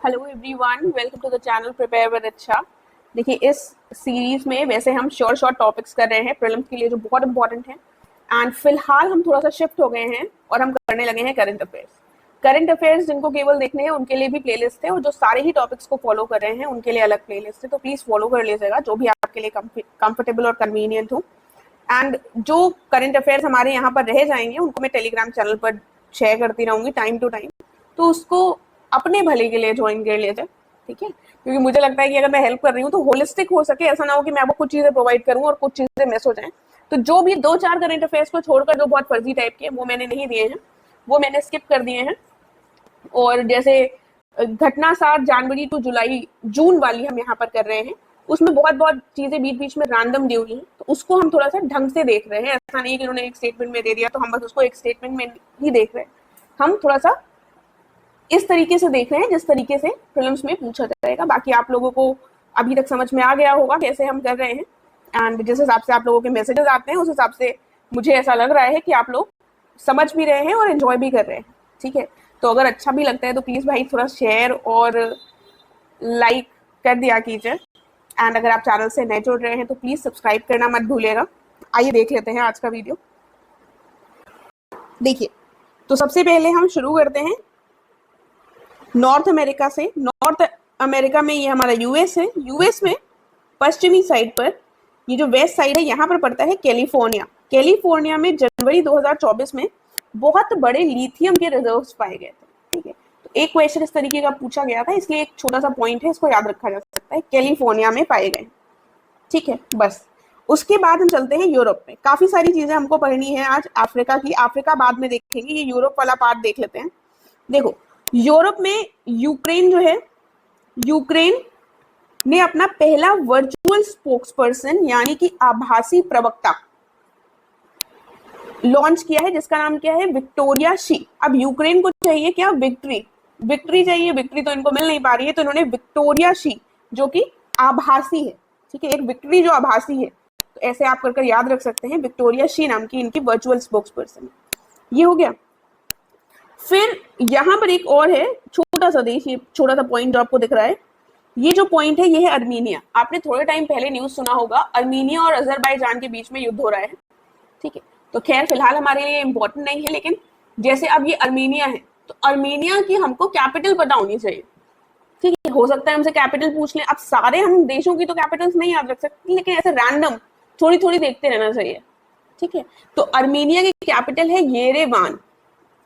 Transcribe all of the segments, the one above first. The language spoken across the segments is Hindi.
Hello everyone, welcome to the channel prepare with अच्छा। देखिए, इस सीरीज में वैसे हम शॉर्ट टॉपिक्स कर रहे हैं प्रीलिम्स के लिए जो बहुत इंपॉर्टेंट हैं, एंड फिलहाल हम थोड़ा सा शिफ्ट हो गए हैं और हम करने लगे हैं करंट अफेयर्स जिनको केवल देखने हैं उनके लिए भी प्लेलिस्ट है, और जो सारे ही टॉपिक्स को फॉलो कर रहे हैं उनके लिए अलग प्लेलिस्ट है। तो प्लीज फॉलो कर लीजिएगा जो भी आपके लिए कंफर्टेबल और कन्वीनियंट हो। एंड जो करंट अफेयर्स हमारे यहाँ पर रह जाएंगे उनको मैं टेलीग्राम चैनल पर शेयर करती रहूंगी टाइम टू टाइम, तो उसको अपने भले के लिए ज्वाइन कर लेते हैं, ठीक है। क्योंकि मुझे लगता है कि अगर मैं हेल्प कर रही हूँ तो होलिस्टिक हो सके, ऐसा ना हो कि मैं आपको कुछ चीजें प्रोवाइड करूँ और कुछ चीजें मिस हो जाएं। तो जो भी 2-4 करंट अफेयर्स को छोड़कर जो बहुत फर्जी टाइप के वो मैंने नहीं दिए हैं, वो मैंने स्किप कर दिए हैं। और जैसे घटना सार जनवरी टू जुलाई जून वाली हम यहाँ पर कर रहे हैं, उसमें बहुत चीजें बीच बीच में रैंडम दी हुई हैं, तो उसको हम थोड़ा सा ढंग से देख रहे हैं। ऐसा नहीं कि उन्होंने एक स्टेटमेंट में दे दिया तो हम बस उसको एक स्टेटमेंट में ही देख रहे हैं। हम थोड़ा सा इस तरीके से देख रहे हैं जिस तरीके से प्रीलिम्स में पूछा जाएगा। बाकी आप लोगों को अभी तक समझ में आ गया होगा कैसे हम कर रहे हैं, एंड जिस हिसाब से आप लोगों के मैसेजेस आते हैं उस हिसाब से मुझे ऐसा लग रहा है कि आप लोग समझ भी रहे हैं और एंजॉय भी कर रहे हैं, ठीक है। तो अगर अच्छा भी लगता है तो प्लीज भाई थोड़ा शेयर और लाइक कर दिया कीजिए। एंड अगर आप चैनल से नए जुड़ रहे हैं तो प्लीज सब्सक्राइब करना मत भूलिएगा। आइए देख लेते हैं आज का वीडियो। देखिए, तो सबसे पहले हम शुरू करते हैं नॉर्थ अमेरिका से। नॉर्थ अमेरिका में ये हमारा यूएस है। यूएस में पश्चिमी साइड पर, ये जो वेस्ट साइड है, यहाँ पर पड़ता है कैलिफोर्निया। कैलिफोर्निया में जनवरी 2024 में बहुत बड़े लिथियम के रिजर्व्स पाए गए थे, ठीक है। तो एक क्वेश्चन इस तरीके का पूछा गया था, इसलिए एक छोटा सा पॉइंट है, इसको याद रखा जा सकता है, कैलिफोर्निया में पाए गए, ठीक है। बस उसके बाद हम चलते हैं यूरोप में। काफी सारी चीजें हमको पढ़नी है आज अफ्रीका की। अफ्रीका बाद में देखेंगे, ये यूरोप वाला पार्ट देख लेते हैं। देखो, यूरोप में यूक्रेन जो है, यूक्रेन ने अपना पहला वर्चुअल स्पोक्सपर्सन यानी कि आभासी प्रवक्ता लॉन्च किया है, जिसका नाम क्या है, विक्टोरिया शी। अब यूक्रेन को चाहिए क्या, विक्ट्री चाहिए। विक्ट्री तो इनको मिल नहीं पा रही है, तो इन्होंने विक्टोरिया शी जो कि आभासी है, ठीक है, एक विक्ट्री जो आभासी है, तो ऐसे आप कर याद रख सकते हैं, विक्टोरिया शी नाम की इनकी वर्चुअल स्पोक्सपर्सन। ये हो गया। फिर यहाँ पर एक और है छोटा सा देश, ये छोटा सा पॉइंट जो आपको दिख रहा है, ये जो पॉइंट है ये है अर्मीनिया। आपने थोड़े टाइम पहले न्यूज सुना होगा, अर्मीनिया और अजरबैजान के बीच में युद्ध हो रहा है, ठीक है। तो खैर फिलहाल हमारे लिए इम्पोर्टेंट नहीं है, लेकिन जैसे अब ये अर्मीनिया है तो अर्मीनिया की हमको कैपिटल पता होनी चाहिए, ठीक है। हो सकता है हमसे कैपिटल पूछ लें। अब सारे हम देशों की तो कैपिटल्स नहीं याद रख सकते, लेकिन ऐसे रैंडम थोड़ी देखते रहना चाहिए, ठीक है। तो अर्मीनिया की कैपिटल है येरेवान,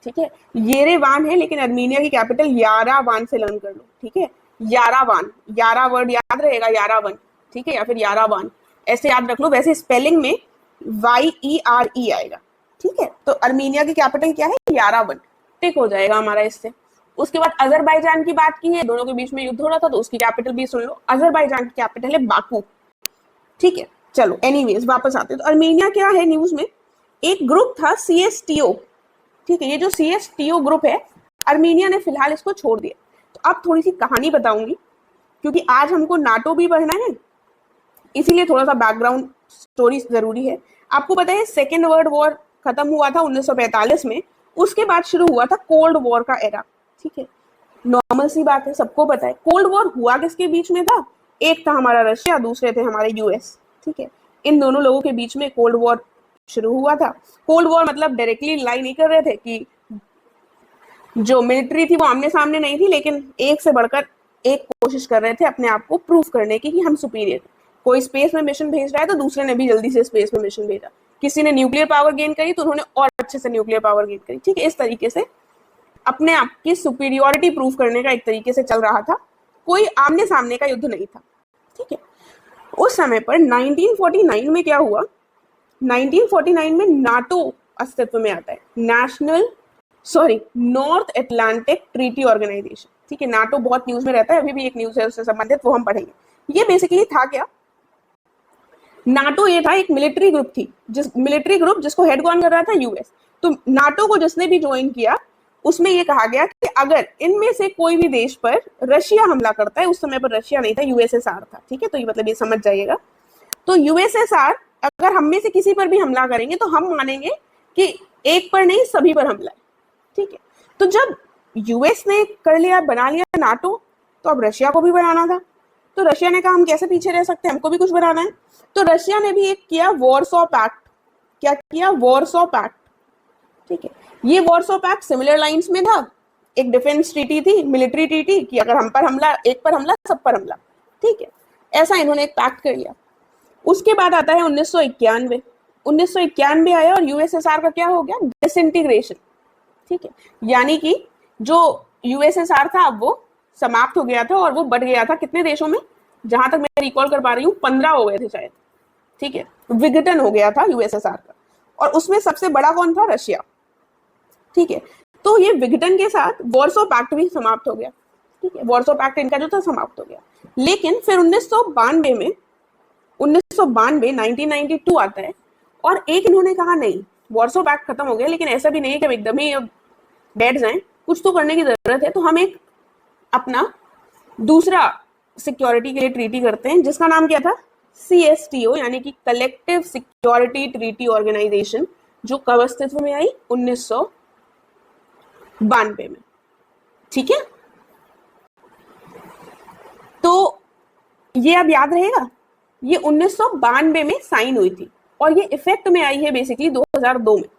ठीक है, येरेवान है, लेकिन अर्मीनिया की कैपिटल यारावान से लर्न कर लो, ठीक है। यारावान, यारा वर्ड याद रहेगा, यारावन, ठीक है, या फिर यारावान, ऐसे याद रख लो। वैसे स्पेलिंग में YERE आएगा, ठीक है। तो अर्मीनिया की कैपिटल क्या है, यारावन, टिक हो जाएगा हमारा इससे। उसके बाद अजरबैजान की बात की है, दोनों के बीच में युद्ध हो रहा था, तो उसकी कैपिटल भी सुन लो, अजरबैजान की कैपिटल है बाकू, ठीक है। चलो एनीवेज वापस आते हैं। तो अर्मीनिया क्या है, न्यूज में एक ग्रुप था CSTO, ठीक है। ये जो CSTO ग्रुप है, अर्मीनिया ने फिलहाल इसको छोड़ दिया। तो अब थोड़ी सी कहानी बताऊंगी, क्योंकि आज हमको नाटो भी पढ़ना है, इसीलिए थोड़ा सा बैकग्राउंड स्टोरी जरूरी है। आपको पता है सेकेंड वर्ल्ड वॉर खत्म हुआ था 1945 में, उसके बाद शुरू हुआ था कोल्ड वॉर का एरा, ठीक है। नॉर्मल सी बात है, सबको पता है। कोल्ड वॉर हुआ किसके बीच में था, एक था हमारा रशिया, दूसरे थे हमारे US, ठीक है। इन दोनों लोगों के बीच में कोल्ड वॉर शुरू हुआ था। कोल्ड वॉर मतलब डायरेक्टली लड़ाई नहीं कर रहे थे, कि जो मिलिट्री थी वो आमने सामने नहीं थी, लेकिन एक से बढ़कर एक कोशिश कर रहे थे अपने आप को प्रूव करने की कि हम सुपीरियर। कोई स्पेस में मिशन भेज रहा है तो दूसरे ने भी जल्दी से स्पेस में मिशन भेजा। किसी ने न्यूक्लियर पावर गेन करी तो उन्होंने और अच्छे से न्यूक्लियर पावर गेन करी, ठीक है। इस तरीके से अपने आप की सुपीरियोरिटी प्रूव करने का एक तरीके से चल रहा था, कोई आमने सामने का युद्ध नहीं था, ठीक है। उस समय पर 1949 में क्या हुआ, 1949 में नाटो अस्तित्व में आता है, नॉर्थ अटलांटिक ट्रीटी ऑर्गेनाइजेशन, ठीक है। नाटो बहुत न्यूज में रहता है, अभी भी एक न्यूज है उससे संबंधित, वो हम पढ़ेंगे। ये बेसिकली था क्या, नाटो ये था एक मिलिट्री ग्रुप थी, जिसको हेड कौन कर रहा था, US। तो नाटो को जिसने भी ज्वाइन किया उसमें ये कहा गया कि अगर इनमें से कोई भी देश पर रशिया हमला करता है, उस समय पर रशिया नहीं था, USSR था, ठीक है। तो ये मतलब ये समझ जाइएगा। तो USSR अगर हम में से किसी पर भी हमला करेंगे तो हम मानेंगे कि एक पर नहीं सभी पर हमला है, ठीक है। तो जब US ने कर लिया, बना लिया नाटो, तो अब रशिया को भी बनाना था। तो रशिया ने कहा हम कैसे पीछे रह सकते हैं, हमको भी कुछ बनाना है। तो रशिया ने भी एक किया वॉरसॉ पैक्ट। क्या किया? Warsaw pact. ठीक है, ये वॉरसॉ पैक्ट सिमिलर लाइंस में था। एक डिफेंस ट्रीटी थी, मिलिट्री ट्रीटी, कि अगर हम पर हमला, एक पर हमला, सब पर हमला। ठीक है, ऐसा इन्होंने एक पैक्ट कर लिया। उसके बाद आता है 1991। 1991 आया और यूएसएसआर का क्या हो गया? डिसइंटीग्रेशन। ठीक है, यानी कि जो यूएसएसआर था अब वो समाप्त हो गया था और वो बढ़ गया था कितने देशों में? जहां तक मैं रिकॉल कर पा रही हूँ 15 हो गए थे शायद। ठीक है, विघटन हो गया था यूएसएसआर का, और उसमें सबसे बड़ा कौन था? रशिया। ठीक है, तो ये विघटन के साथ वॉरसॉ पैक्ट भी समाप्त हो गया। ठीक है, वॉरसॉ पैक्ट इनका जो था समाप्त हो गया। लेकिन फिर 1992 में 1992 आता है और एक इन्होंने कहा नहीं, वॉरसॉ पैक्ट खत्म हो गया, लेकिन ऐसा भी नहीं है कि एकदम ही बैठ जाएं, कुछ तो करने की जरूरत है। तो हम एक अपना दूसरा सिक्योरिटी के लिए ट्रीटी करते हैं, जिसका नाम क्या था? CSTO, यानी कि कलेक्टिव सिक्योरिटी ट्रीटी ऑर्गेनाइजेशन, जो कब अस्तित्व में आई? 1992 में। ठीक है, तो ये अब याद रहेगा, ये 1992 में साइन हुई थी और ये इफेक्ट में आई है बेसिकली 2002 में।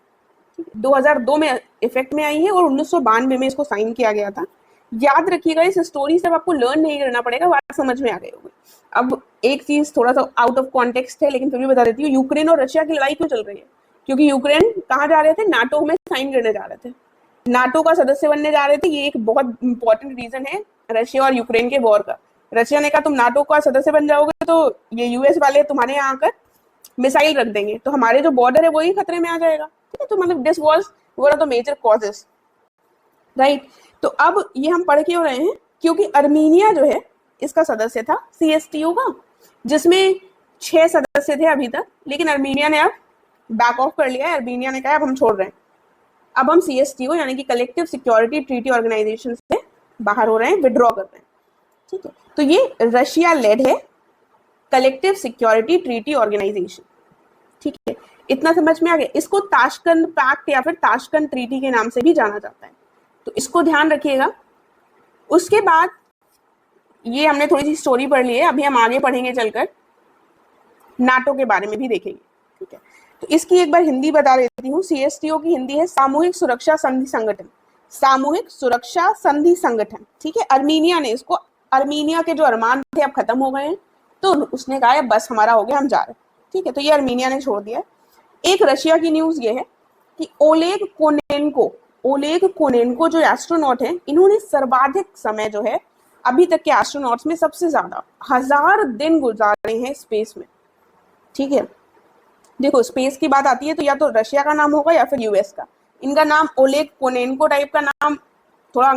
2002 में इफेक्ट में आई है और 1992 में इसको साइन किया गया था। याद रखिएगा, इस स्टोरी से आपको लर्न नहीं करना पड़ेगा, बात समझ में आ गई होगी। अब एक चीज थोड़ा सा आउट ऑफ कॉन्टेक्स्ट है, लेकिन फिर भी बता देती हूँ। यूक्रेन और रशिया की लड़ाई क्यों चल रही है? क्योंकि यूक्रेन कहाँ जा रहे थे? नाटो में साइन करने जा रहे थे, नाटो का सदस्य बनने जा रहे थे। ये एक बहुत इंपॉर्टेंट रीजन है रशिया और यूक्रेन के वॉर का। रशिया ने कहा तुम नाटो का सदस्य बन जाओगे तो ये यूएस वाले तुम्हारे यहाँ आकर मिसाइल रख देंगे, तो हमारे जो बॉर्डर है वही खतरे में आ जाएगा। ठीक है, तो मतलब this was one of the major causes, right. तो अब ये हम पढ़ क्यों रहे हैं? क्योंकि अर्मीनिया जो है इसका सदस्य था CSTO का, जिसमें 6 सदस्य थे अभी तक, लेकिन अर्मीनिया ने अब बैक ऑफ कर लिया है। अर्मीनिया ने कहा अब हम छोड़ रहे हैं, अब हम CSTO यानी कि कलेक्टिव सिक्योरिटी ट्रीटी ऑर्गेनाइजेशन से बाहर हो रहे हैं, विड्रॉ कर रहे हैं। ठीक है, तो ये रशिया लेड है कलेक्टिव सिक्योरिटी ट्रीटी ऑर्गेनाइजेशन। ठीक है, इतना समझ में आ गया। इसको ताशकंद पैक्ट या फिर ताशकंद ट्रीटी के नाम से भी जाना जाता है, तो इसको ध्यान रखिएगा। उसके बाद ये हमने थोड़ी सी स्टोरी पढ़ ली है, अभी हम आगे पढ़ेंगे चलकर नाटो के बारे में भी देखेंगे। ठीक है, तो इसकी एक बार हिंदी बता देती हूँ। CSTO की हिंदी है सामूहिक सुरक्षा संधि संगठन। सामूहिक सुरक्षा संधि संगठन। ठीक है, अर्मीनिया ने इसको, अर्मीनिया के जो अरमान थे अब खत्म हो गए हैं, तो उसने कहा बस हमारा हो गया, हम जा रहे हैं। ठीक है, तो ये अर्मीनिया ने छोड़ दिया। एक रशिया की न्यूज ये है कि ओलेग कोनेन्को जो एस्ट्रोनॉट है, इन्होंने सर्वाधिक समय जो है अभी तक के एस्ट्रोनॉट्स में सबसे ज्यादा 1000 दिन गुजारे हैं स्पेस में। ठीक है, देखो स्पेस की बात आती है तो या तो रशिया का नाम होगा या फिर यूएस का। इनका नाम ओलेग कोनेन्को टाइप का नाम, थोड़ा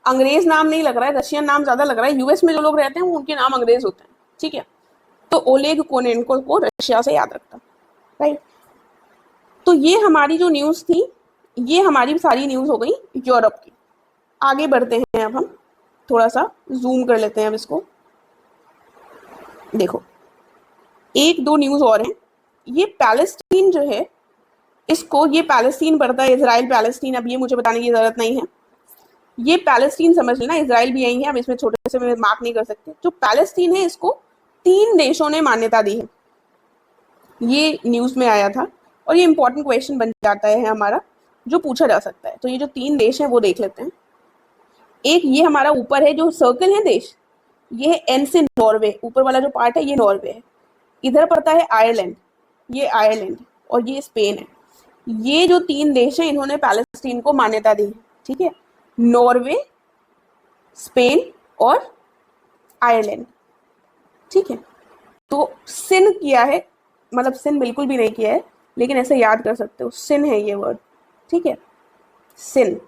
अंग्रेज नाम नहीं लग रहा है, रशियन नाम ज्यादा लग रहा है। यूएस में जो लोग रहते हैं वो उनके नाम अंग्रेज होते हैं। ठीक है, तो ओलेग कोनेन्को को रशिया से याद रखता, राइट। तो ये हमारी जो न्यूज थी, ये हमारी सारी न्यूज हो गई यूरोप की। आगे बढ़ते हैं, अब हम थोड़ा सा जूम कर लेते हैं अब इसको। देखो 1-2 न्यूज और हैं। ये पैलेस्टीन जो है, इसको, ये पैलेस्टीन पड़ता है, इजराइल पैलेस्टीन, अब ये मुझे बताने की जरूरत नहीं है। ये पैलेस्टीन समझ लेना, इजराइल भी यही है, अब इसमें छोटे से मार्क नहीं कर सकते। जो पैलेस्टीन है इसको 3 देशों ने मान्यता दी है, ये न्यूज में आया था और ये इंपॉर्टेंट क्वेश्चन बन जाता है हमारा, जो पूछा जा सकता है। तो ये जो 3 देश हैं वो देख लेते हैं। एक ये हमारा ऊपर है जो सर्कल है देश, ये है एन से नॉर्वे, ऊपर वाला जो पार्ट है ये नॉर्वे है। इधर पड़ता है आयरलैंड, ये आयरलैंड, और ये स्पेन है। ये जो 3 देश हैं इन्होंने पैलेस्टीन को मान्यता दी है। ठीक है, नॉर्वे, स्पेन और आयरलैंड। ठीक है, तो सिन किया है, मतलब सिन बिल्कुल भी नहीं किया है, लेकिन ऐसे याद कर सकते हो, सिन है ये वर्ड। ठीक है, सिन,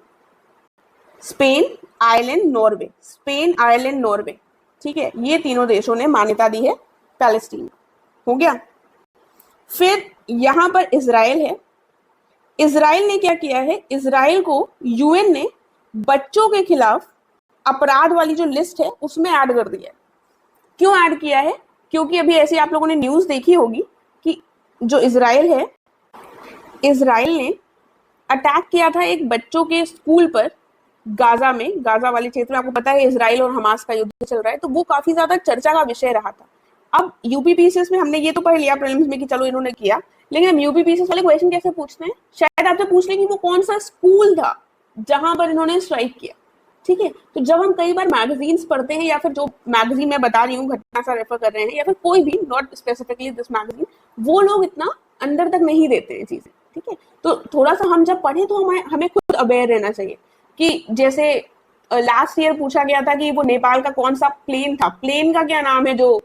Spain, Ireland, Norway, Spain, Ireland, Norway. ठीक है, ये तीनों देशों ने मान्यता दी है पैलेस्टीन। हो गया। फिर यहां पर इजराइल है। इजराइल ने क्या किया है, इजराइल को यूएन ने बच्चों के खिलाफ अपराध वाली जो लिस्ट है उसमें ऐड कर दिया है। क्यों ऐड किया है? क्योंकि अभी ऐसे आप लोगों ने न्यूज देखी होगी कि जो इजराइल है, इजराइल ने अटैक किया था एक बच्चों के स्कूल पर, गाजा में, गाजा वाले क्षेत्र में आपको पता है इजराइल और हमास का युद्ध चल रहा है, तो वो काफी ज्यादा चर्चा का विषय रहा था। अब यूपीपीसीएस में हमने ये तो पढ़ लिया प्रीलिम्स में कि चलो इन्होंने किया, लेकिन हम यूपीपीसीएस वाले क्वेश्चन कैसे पूछते हैं, शायद आपसे पूछ ले कि वो कौन सा स्कूल था जहां पर इन्होंने स्ट्राइक किया। ठीक है, तो जब हम कई बार मैगजीन्स पढ़ते हैं, या फिर जो मैगजीन मैं बता रही हूँ घटना सा रेफर कर रहे हैं, या फिर कोई भी, नॉट स्पेसिफिकली दिस मैगजीन, वो लोग इतना अंदर तक नहीं देते हैं चीजें। ठीक है, तो थोड़ा सा हम जब पढ़े तो हमें खुद अवेयर रहना चाहिए कि जैसे लास्ट ईयर पूछा गया था कि वो नेपाल का कौन सा प्लेन था, प्लेन का क्या नाम है जो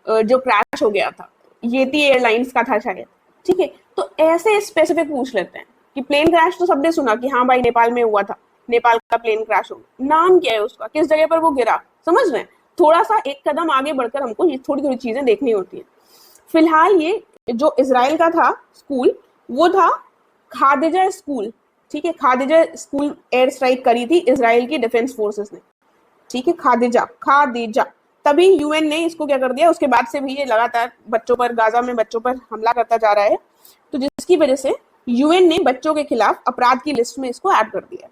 क्रैश हो गया था, येती एयरलाइंस का था शायद। ठीक है, तो ऐसे स्पेसिफिक पूछ लेते हैं कि प्लेन क्रैश तो सबने सुना कि हाँ भाई नेपाल में हुआ था, नेपाल का प्लेन क्रैश हो गया, नाम क्या है उसका, किस जगह पर वो गिरा, समझ रहे हैं। थोड़ा सा एक कदम आगे बढ़कर हमको ये थोड़ी थोड़ी चीजें देखनी होती है। फिलहाल ये जो इजराइल का था स्कूल, वो था खादिजा स्कूल। ठीक है, खादिजा स्कूल एयर स्ट्राइक करी थी इजराइल की डिफेंस फोर्सेस ने। ठीक है, खादिजा तभी यूएन ने इसको क्या कर दिया, उसके बाद से भी ये लगातार बच्चों पर, गाजा में बच्चों पर हमला करता जा रहा है, तो जिसकी वजह से यूएन ने बच्चों के खिलाफ अपराध की लिस्ट में इसको ऐड कर दिया।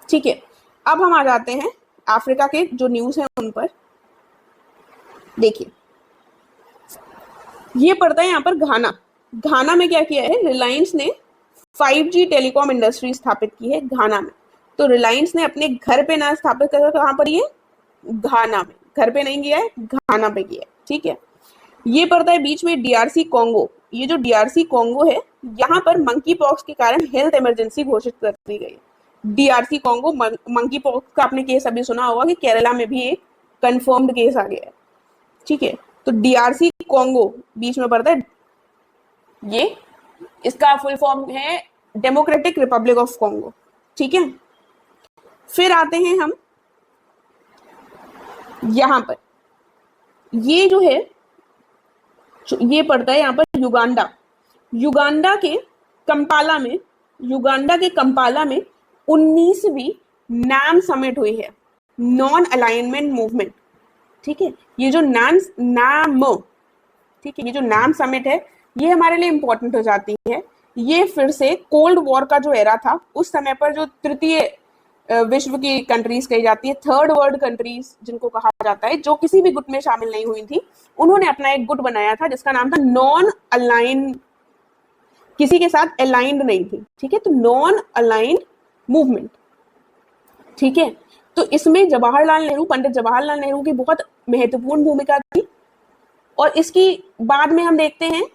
ठीक है, अब हम आ जाते हैं अफ्रीका के जो न्यूज है उन पर। देखिए, ये पड़ता है यहाँ पर घाना। घाना में क्या किया है, रिलायंस ने 5G टेलीकॉम इंडस्ट्री स्थापित की है घाना में। तो रिलायंस ने अपने घर पे ना स्थापित कर, कहाँ पर, ये घाना में, घर पे नहीं किया है, घाना पे किया है। ठीक है, ये पड़ता है बीच में डीआरसी कॉन्गो। ये जो डीआरसी कॉन्गो है, यहाँ पर मंकी पॉक्स के कारण हेल्थ इमरजेंसी घोषित कर दी गई है। डीआरसी कॉन्गो, मंकी पॉक्स का आपने केस अभी सुना होगा कि केरला में भी एक कंफर्म्ड केस आ गया है। ठीक है, तो डीआरसी कॉन्गो बीच में पड़ता है, ये इसका फुल फॉर्म है डेमोक्रेटिक रिपब्लिक ऑफ कॉन्गो। ठीक है, फिर आते हैं हम यहां पर, ये जो है ये पड़ता है यहाँ पर युगांडा। युगांडा के कंपाला में 19वीं नाम समिट हुई है, नॉन अलाइनमेंट मूवमेंट। ठीक है, ये जो ठीक है, ये जो नाम समिट है, ये हमारे लिए इंपॉर्टेंट हो जाती है। ये फिर से कोल्ड वॉर का जो एरा था, उस समय पर जो तृतीय विश्व की कंट्रीज कही जाती है, थर्ड वर्ल्ड कंट्रीज जिनको कहा जाता है, जो किसी भी गुट में शामिल नहीं हुई थी, उन्होंने अपना एक गुट बनाया था जिसका नाम था नॉन अलाइंड, किसी के साथ अलाइंड नहीं थी। ठीक है, तो नॉन अलाइंड मूवमेंट। ठीक है, तो इसमें पंडित जवाहरलाल नेहरू की बहुत महत्वपूर्ण भूमिका थी, और इसकी बाद में हम देखते हैं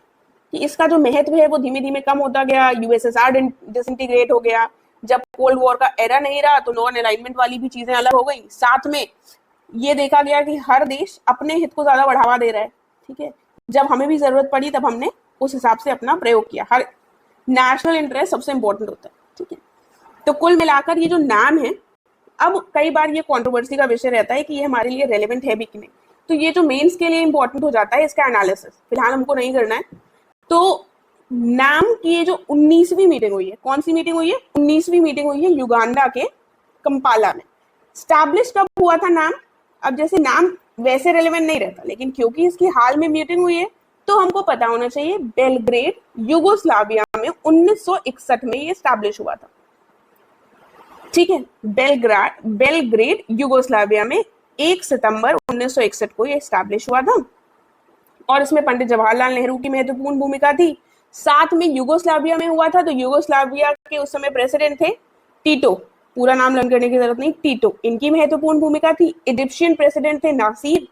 कि इसका जो महत्व है वो धीमे धीमे कम होता गया, यूएसएसआर डिसइंटीग्रेट हो गया, जब कोल्ड वॉर का एरा नहीं रहा तो नॉन अलाइनमेंट वाली भी चीजें अलग हो गई। साथ में ये देखा गया कि हर देश अपने हित को ज्यादा बढ़ावा दे रहा है। ठीक है, जब हमें भी जरूरत पड़ी तब हमने उस हिसाब से अपना प्रयोग किया, हर नेशनल इंटरेस्ट सबसे इंपॉर्टेंट होता है। ठीक है, तो कुल मिलाकर ये जो नाम है, अब कई बार ये कंट्रोवर्सी का विषय रहता है कि ये हमारे लिए रेलेवेंट है भी कि नहीं, तो ये जो मेंस के लिए इंपॉर्टेंट हो जाता है इसका एनालिसिस, फिलहाल हमको नहीं करना है। तो नाम की ये जो 19वीं मीटिंग हुई है, कौन सी मीटिंग हुई है, 19वीं मीटिंग हुई है युगांडा के कंपाला में। स्टैब्लिश कब हुआ था नाम, अब जैसे नाम वैसे रेलेवेंट नहीं रहता, लेकिन क्योंकि इसकी हाल में मीटिंग हुई है तो हमको पता होना चाहिए, बेलग्रेड यूगोस्लाविया में 1961 में ये स्टैब्लिश हुआ था। ठीक है, बेलग्रेड यूगोस्लाविया में 1 सितंबर 1961 को ये स्टैब्लिश हुआ था, और इसमें पंडित जवाहरलाल नेहरू की महत्वपूर्ण भूमिका थी। साथ में यूगोस्लाविया में हुआ था, तो यूगोस्लाविया के उस समय प्रेसिडेंट थे टीटो, पूरा नाम लर्न करने की जरूरत नहीं, टीटो, इनकी महत्वपूर्ण भूमिका थी। इजिप्शियन प्रेसिडेंट थे नासिर,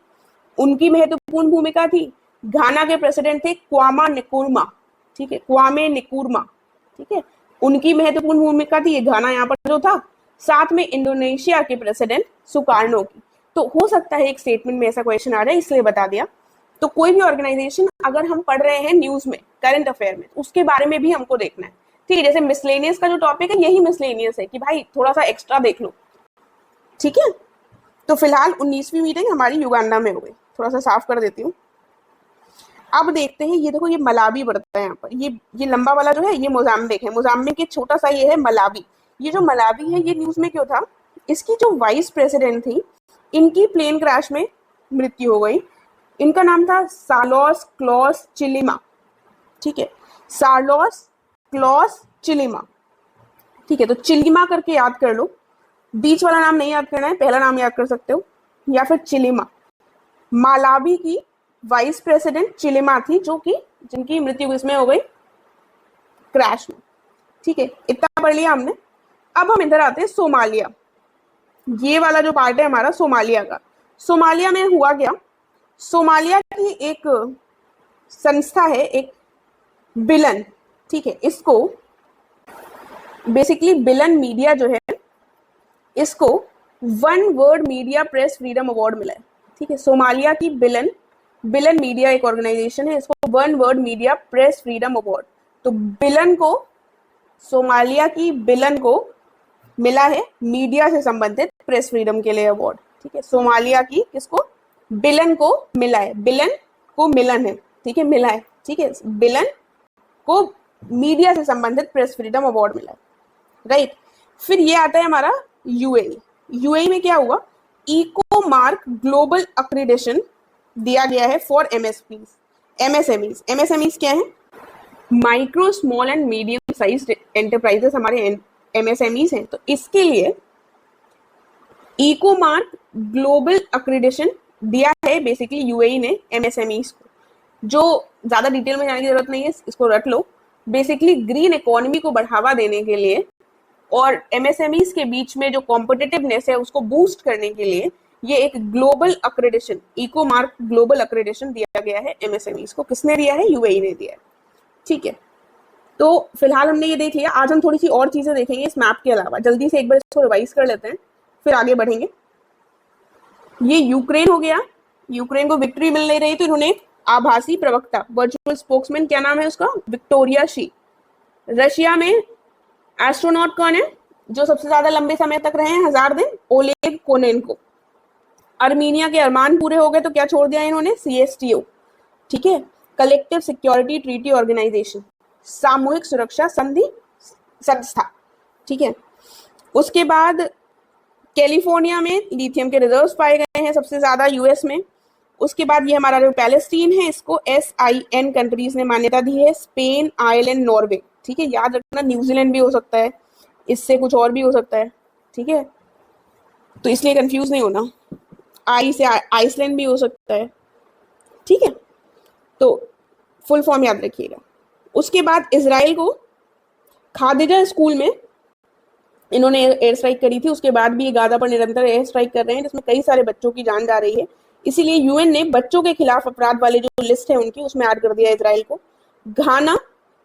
उनकी महत्वपूर्ण भूमिका थी। घाना के प्रेसिडेंट थे क्वामा निकुरमा। ठीक है, क्वामे निकुरमा। ठीक है, उनकी महत्वपूर्ण भूमिका थी, ये घाना यहाँ पर जो था। साथ में इंडोनेशिया के प्रेसिडेंट सुकार्नो की। तो हो सकता है एक स्टेटमेंट में ऐसा क्वेश्चन आ जाए, इसलिए बता दिया। तो कोई भी ऑर्गेनाइजेशन अगर हम पढ़ रहे हैं न्यूज में, करंट अफेयर में, उसके बारे में भी हमको देखना है। ठीक है, जैसे मिसलेनियस का जो टॉपिक है, यही मिसलेनियस है कि भाई थोड़ा सा एक्स्ट्रा देख लो। ठीक है, तो फिलहाल 19वीं मीटिंग हमारी युगांडा में हो गई, थोड़ा सा साफ कर देती हूँ। अब देखते हैं, ये देखो, ये मलावी बढ़ता है यहाँ पर, ये लंबा वाला जो है ये मोजाम्बिक है, मोजाम्बिक के छोटा सा ये है मलावी। ये जो मलावी है ये न्यूज में क्यों था, इसकी जो वाइस प्रेसिडेंट थी, इनकी प्लेन क्रैश में मृत्यु हो गई। इनका नाम था सार्लोस क्लॉस चिलिमा। ठीक है, सार्लोस क्लॉस चिलिमा। ठीक है, तो चिलिमा करके याद कर लो। बीच वाला नाम नहीं याद करना है, पहला नाम याद कर सकते हो, या फिर चिलिमा। मालावी की वाइस प्रेसिडेंट चिलिमा थी, जो कि जिनकी मृत्यु किसमें हो गई, क्रैश में। ठीक है, इतना पढ़ लिया हमने। अब हम इधर आते हैं सोमालिया। ये वाला जो पार्ट है हमारा सोमालिया का। सोमालिया में हुआ क्या, सोमालिया की एक संस्था है, एक बिलन, ठीक है, इसको बेसिकली बिलन मीडिया जो है, इसको one word media press freedom award मिला है। ठीक है, सोमालिया की बिलन मीडिया एक ऑर्गेनाइजेशन है, इसको one word media press freedom award. तो बिलन को, सोमालिया की बिलन को मिला है मीडिया से संबंधित प्रेस फ्रीडम के लिए अवार्ड। ठीक है, सोमालिया की किसको, बिलन को मिला है, बिलन को मिलन है, ठीक है, मिला है। ठीक है, बिलन को मीडिया से संबंधित प्रेस फ्रीडम अवार्ड मिला है, राइट। फिर ये आता है हमारा यूएई। यूएई में क्या हुआ, इको मार्क ग्लोबल अक्रेडिटेशन दिया गया है फॉर एमएसएमईज। एमएसएमईज क्या है, micro small and medium size enterprises हमारे एमएसएमईज हैं। तो इसके लिए इको मार्क ग्लोबल अक्रेडिटेशन दिया है बेसिकली यूएई ने एमएसएमईज को। जो ज्यादा डिटेल में जाने की जरूरत नहीं है, इसको रट लो। बेसिकली ग्रीन इकोनॉमी को बढ़ावा देने के लिए और एमएसएमईज के बीच में जो कॉम्पिटिटिवनेस है उसको बूस्ट करने के लिए ये एक global accreditation, eco mark global accreditation दिया गया है एमएसएमईज को। किसने दिया है, यूएई ने दिया है। ठीक है, तो फिलहाल हमने ये देख लिया। आज हम थोड़ी सी और चीजें देखेंगे इस मैप के अलावा। जल्दी से एक बार इसको रिवाइज कर लेते हैं, फिर आगे बढ़ेंगे। ये यूक्रेन हो गया, यूक्रेन को विक्ट्री मिल नहीं रही तो इन्होंने आभासी प्रवक्ता, वर्चुअल स्पोक्समैन, क्या नाम है उसका, विक्टोरिया शी। रशिया में एस्ट्रोनॉट कौन है, जो सबसे ज्यादा लंबे समय तक रहे हैं, 1000 दिन, ओलेग कोनेन्को। अर्मीनिया के अरमान पूरे हो गए तो क्या छोड़ दिया इन्होंने, सीएसटीओ। ठीक है, कलेक्टिव सिक्योरिटी ट्रीटी ऑर्गेनाइजेशन, सामूहिक सुरक्षा संधि संस्था। ठीक है, उसके बाद कैलिफोर्निया में लिथियम के रिजर्व्स पाए गए हैं सबसे ज्यादा यूएस में। उसके बाद ये हमारा जो पैलेस्टीन है, इसको SIN कंट्रीज ने मान्यता दी है, स्पेन, आयरलैंड, नॉर्वे। ठीक है, याद रखना न्यूजीलैंड भी हो सकता है, इससे कुछ और भी हो सकता है। ठीक है, तो इसलिए कंफ्यूज नहीं होना, आई से आइसलैंड भी हो सकता है। ठीक है, तो फुल फॉर्म याद रखिएगा। उसके बाद इजराइल को खादिजा स्कूल में इन्होंने एयर स्ट्राइक करी थी, उसके बाद भी ये गाजा पर निरंतर एयर स्ट्राइक कर रहे हैं, जिसमें कई सारे बच्चों की जान जा रही है। इसीलिए यूएन ने बच्चों के खिलाफ अपराध वाले जो लिस्ट है उनकी, उसमें ऐड कर दिया इजराइल को।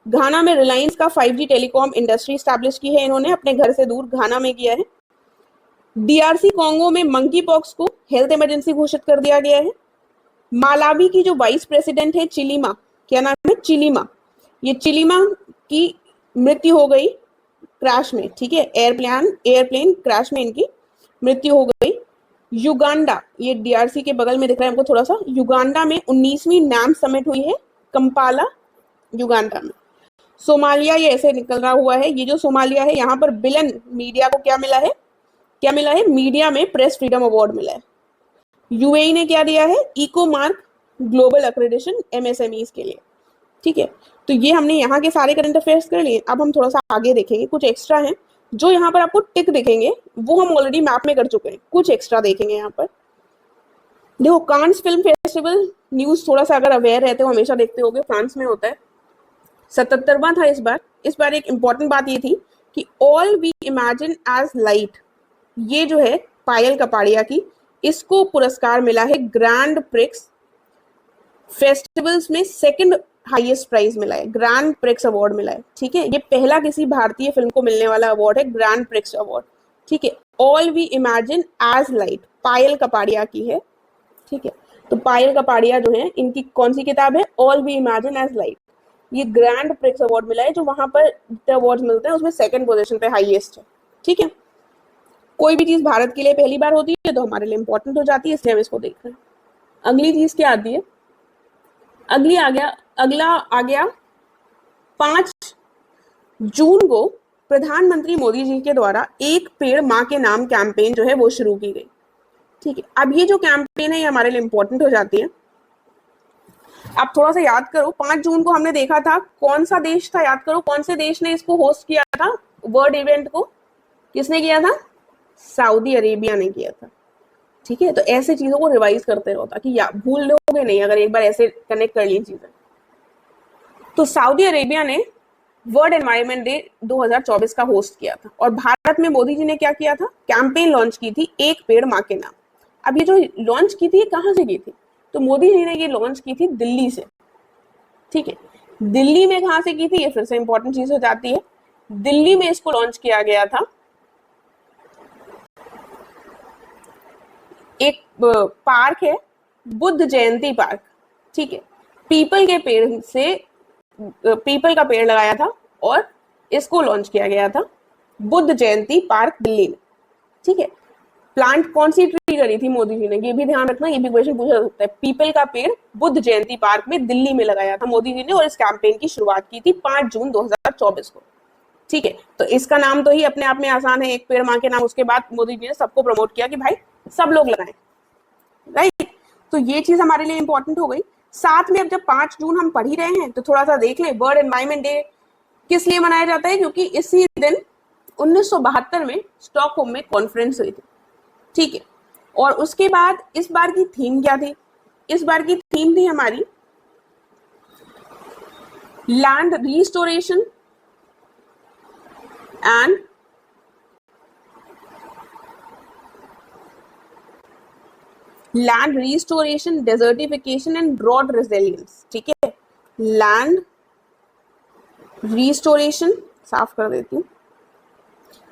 घाना में रिलायंस का 5G टेलीकॉम इंडस्ट्री स्टैब्लिश की है इन्होंने, अपने घर से दूर घाना में किया है। DRC कॉन्गो में मंकी पॉक्स को हेल्थ इमरजेंसी घोषित कर दिया गया है। मालावी की जो वाइस प्रेसिडेंट है चिलिमा, क्या नाम है, चिलिमा, ये चिलिमा की मृत्यु हो गई क्रैश में। ठीक है, एयरप्लेन क्रैश में इनकी मृत्यु हो गई। युगांडा, ये DRC के बगल में दिख रहा है हमको थोड़ा सा, युगांडा में 19वीं NAM समिट हुई है कंपाला, युगांडा में। सोमालिया ये ऐसे निकल रहा हुआ है, ये जो सोमालिया है यहाँ पर बिलन मीडिया को क्या मिला है, मीडिया में प्रेस फ्रीडम अवार्ड मिला है। यूएई ने क्या दिया है, eco mark global accreditation MSMEs के लिए। ठीक है, तो ये हमने यहाँ के सारे करंट अफेयर्स कर लिए। अब हम थोड़ा सा आगे देखेंगे, कुछ एक्स्ट्रा है जो यहाँ पर आपको टिक दिखेंगे, वो हम ऑलरेडी मैप में कर चुके हैं, कुछ एक्स्ट्रा देखेंगे यहाँ पर। देखो, कांस फिल्म फेस्टिवल न्यूज थोड़ा सा अगर अवेयर रहते हो, हमेशा देखते होगे, फ्रांस में होता है, 77वां था इस बार एक इंपॉर्टेंट बात ये थी कि all we imagine as light, ये जो है पायल कपाड़िया की, इसको पुरस्कार मिला है ग्रैंड प्रिक्स फेस्टिवल्स में, सेकंड हाईएस्ट प्राइज मिला है, ग्रैंड प्रिक्स अवार्ड मिला है। ठीक है, ये पहला किसी भारतीय फिल्म को मिलने वाला अवार्ड है, ग्रैंड प्रिक्स अवार्ड। ठीक है, all we imagine as light, Payal Kapadia की है। ठीक है, तो पायल कपाड़िया जो है, इनकी कौन सी किताब है, all we imagine as light, ये ग्रैंड प्रिक्स अवार्ड मिला है, जो वहां पर जितने अवार्ड मिलते हैं उसमें सेकंड पोजीशन पे हाईएस्ट है। ठीक है, कोई भी चीज भारत के लिए पहली बार होती है तो हमारे लिए इंपॉर्टेंट हो जाती है, इसलिए हम इसको देख रहे हैं। अगली चीज क्या आती है, अगला आ गया 5 जून को प्रधानमंत्री मोदी जी के द्वारा एक पेड़ माँ के नाम कैंपेन जो है वो शुरू की गई। ठीक है, अब ये जो कैंपेन है ये हमारे लिए इंपॉर्टेंट हो जाती है। आप थोड़ा सा याद करो, 5 जून को हमने देखा था, कौन सा देश था, याद करो कौन से देश ने इसको होस्ट किया था, वर्ल्ड इवेंट को किसने किया था, सऊदी अरेबिया ने किया था। ठीक है, तो ऐसे चीजों को रिवाइज करते रहो ताकि भूल लोगे नहीं अगर एक बार ऐसे कनेक्ट कर ली चीजें। तो सऊदी अरेबिया ने वर्ल्ड एनवायरनमेंट डे 2024 का होस्ट किया था और भारत में मोदी जी ने क्या किया था, कैंपेन लॉन्च की थी, एक पेड़ मां के नाम। अब ये जो लॉन्च की थी कहां से की थी, तो मोदी जी ने ये लॉन्च की थी दिल्ली से। ठीक है, दिल्ली में कहां से की थी, ये फिर से इंपॉर्टेंट चीज हो जाती है। दिल्ली में इसको लॉन्च किया गया था, एक पार्क है बुद्ध जयंती पार्क। ठीक है, पीपल के पेड़ से पीपल का पेड़ लगाया था और इसको लॉन्च किया गया था बुद्ध जयंती पार्क दिल्ली में। ठीक है, प्लांट कौन सी ट्री करी थी मोदी जी ने, ये भी ध्यान रखना, ये भी क्वेश्चन पूछा जा सकता है। पीपल का पेड़ बुद्ध जयंती पार्क में दिल्ली में लगाया था मोदी जी ने और इस कैंपेन की शुरुआत की थी 5 जून 2024 को। ठीक है, तो इसका नाम तो ही अपने आप में आसान है, एक पेड़ मां के नाम। उसके बाद मोदी जी ने सबको प्रमोट किया कि भाई सब लोग लगाएं, राइट। तो ये चीज हमारे लिए इंपॉर्टेंट हो गई। साथ में अब जब 5 जून हम पढ़ ही रहे हैं तो थोड़ा सा देख ले, वर्ल्ड एनवायरनमेंट डे किस लिए मनाया जाता है, क्योंकि इसी दिन 1972 में स्टॉकहोम में कॉन्फ्रेंस हुई थी। ठीक है, और उसके बाद इस बार की थीम क्या थी, इस बार की थीम थी हमारी land restoration and land restoration, desertification and drought resilience. ठीक है, लैंड रिस्टोरेशन, साफ कर देती हूँ,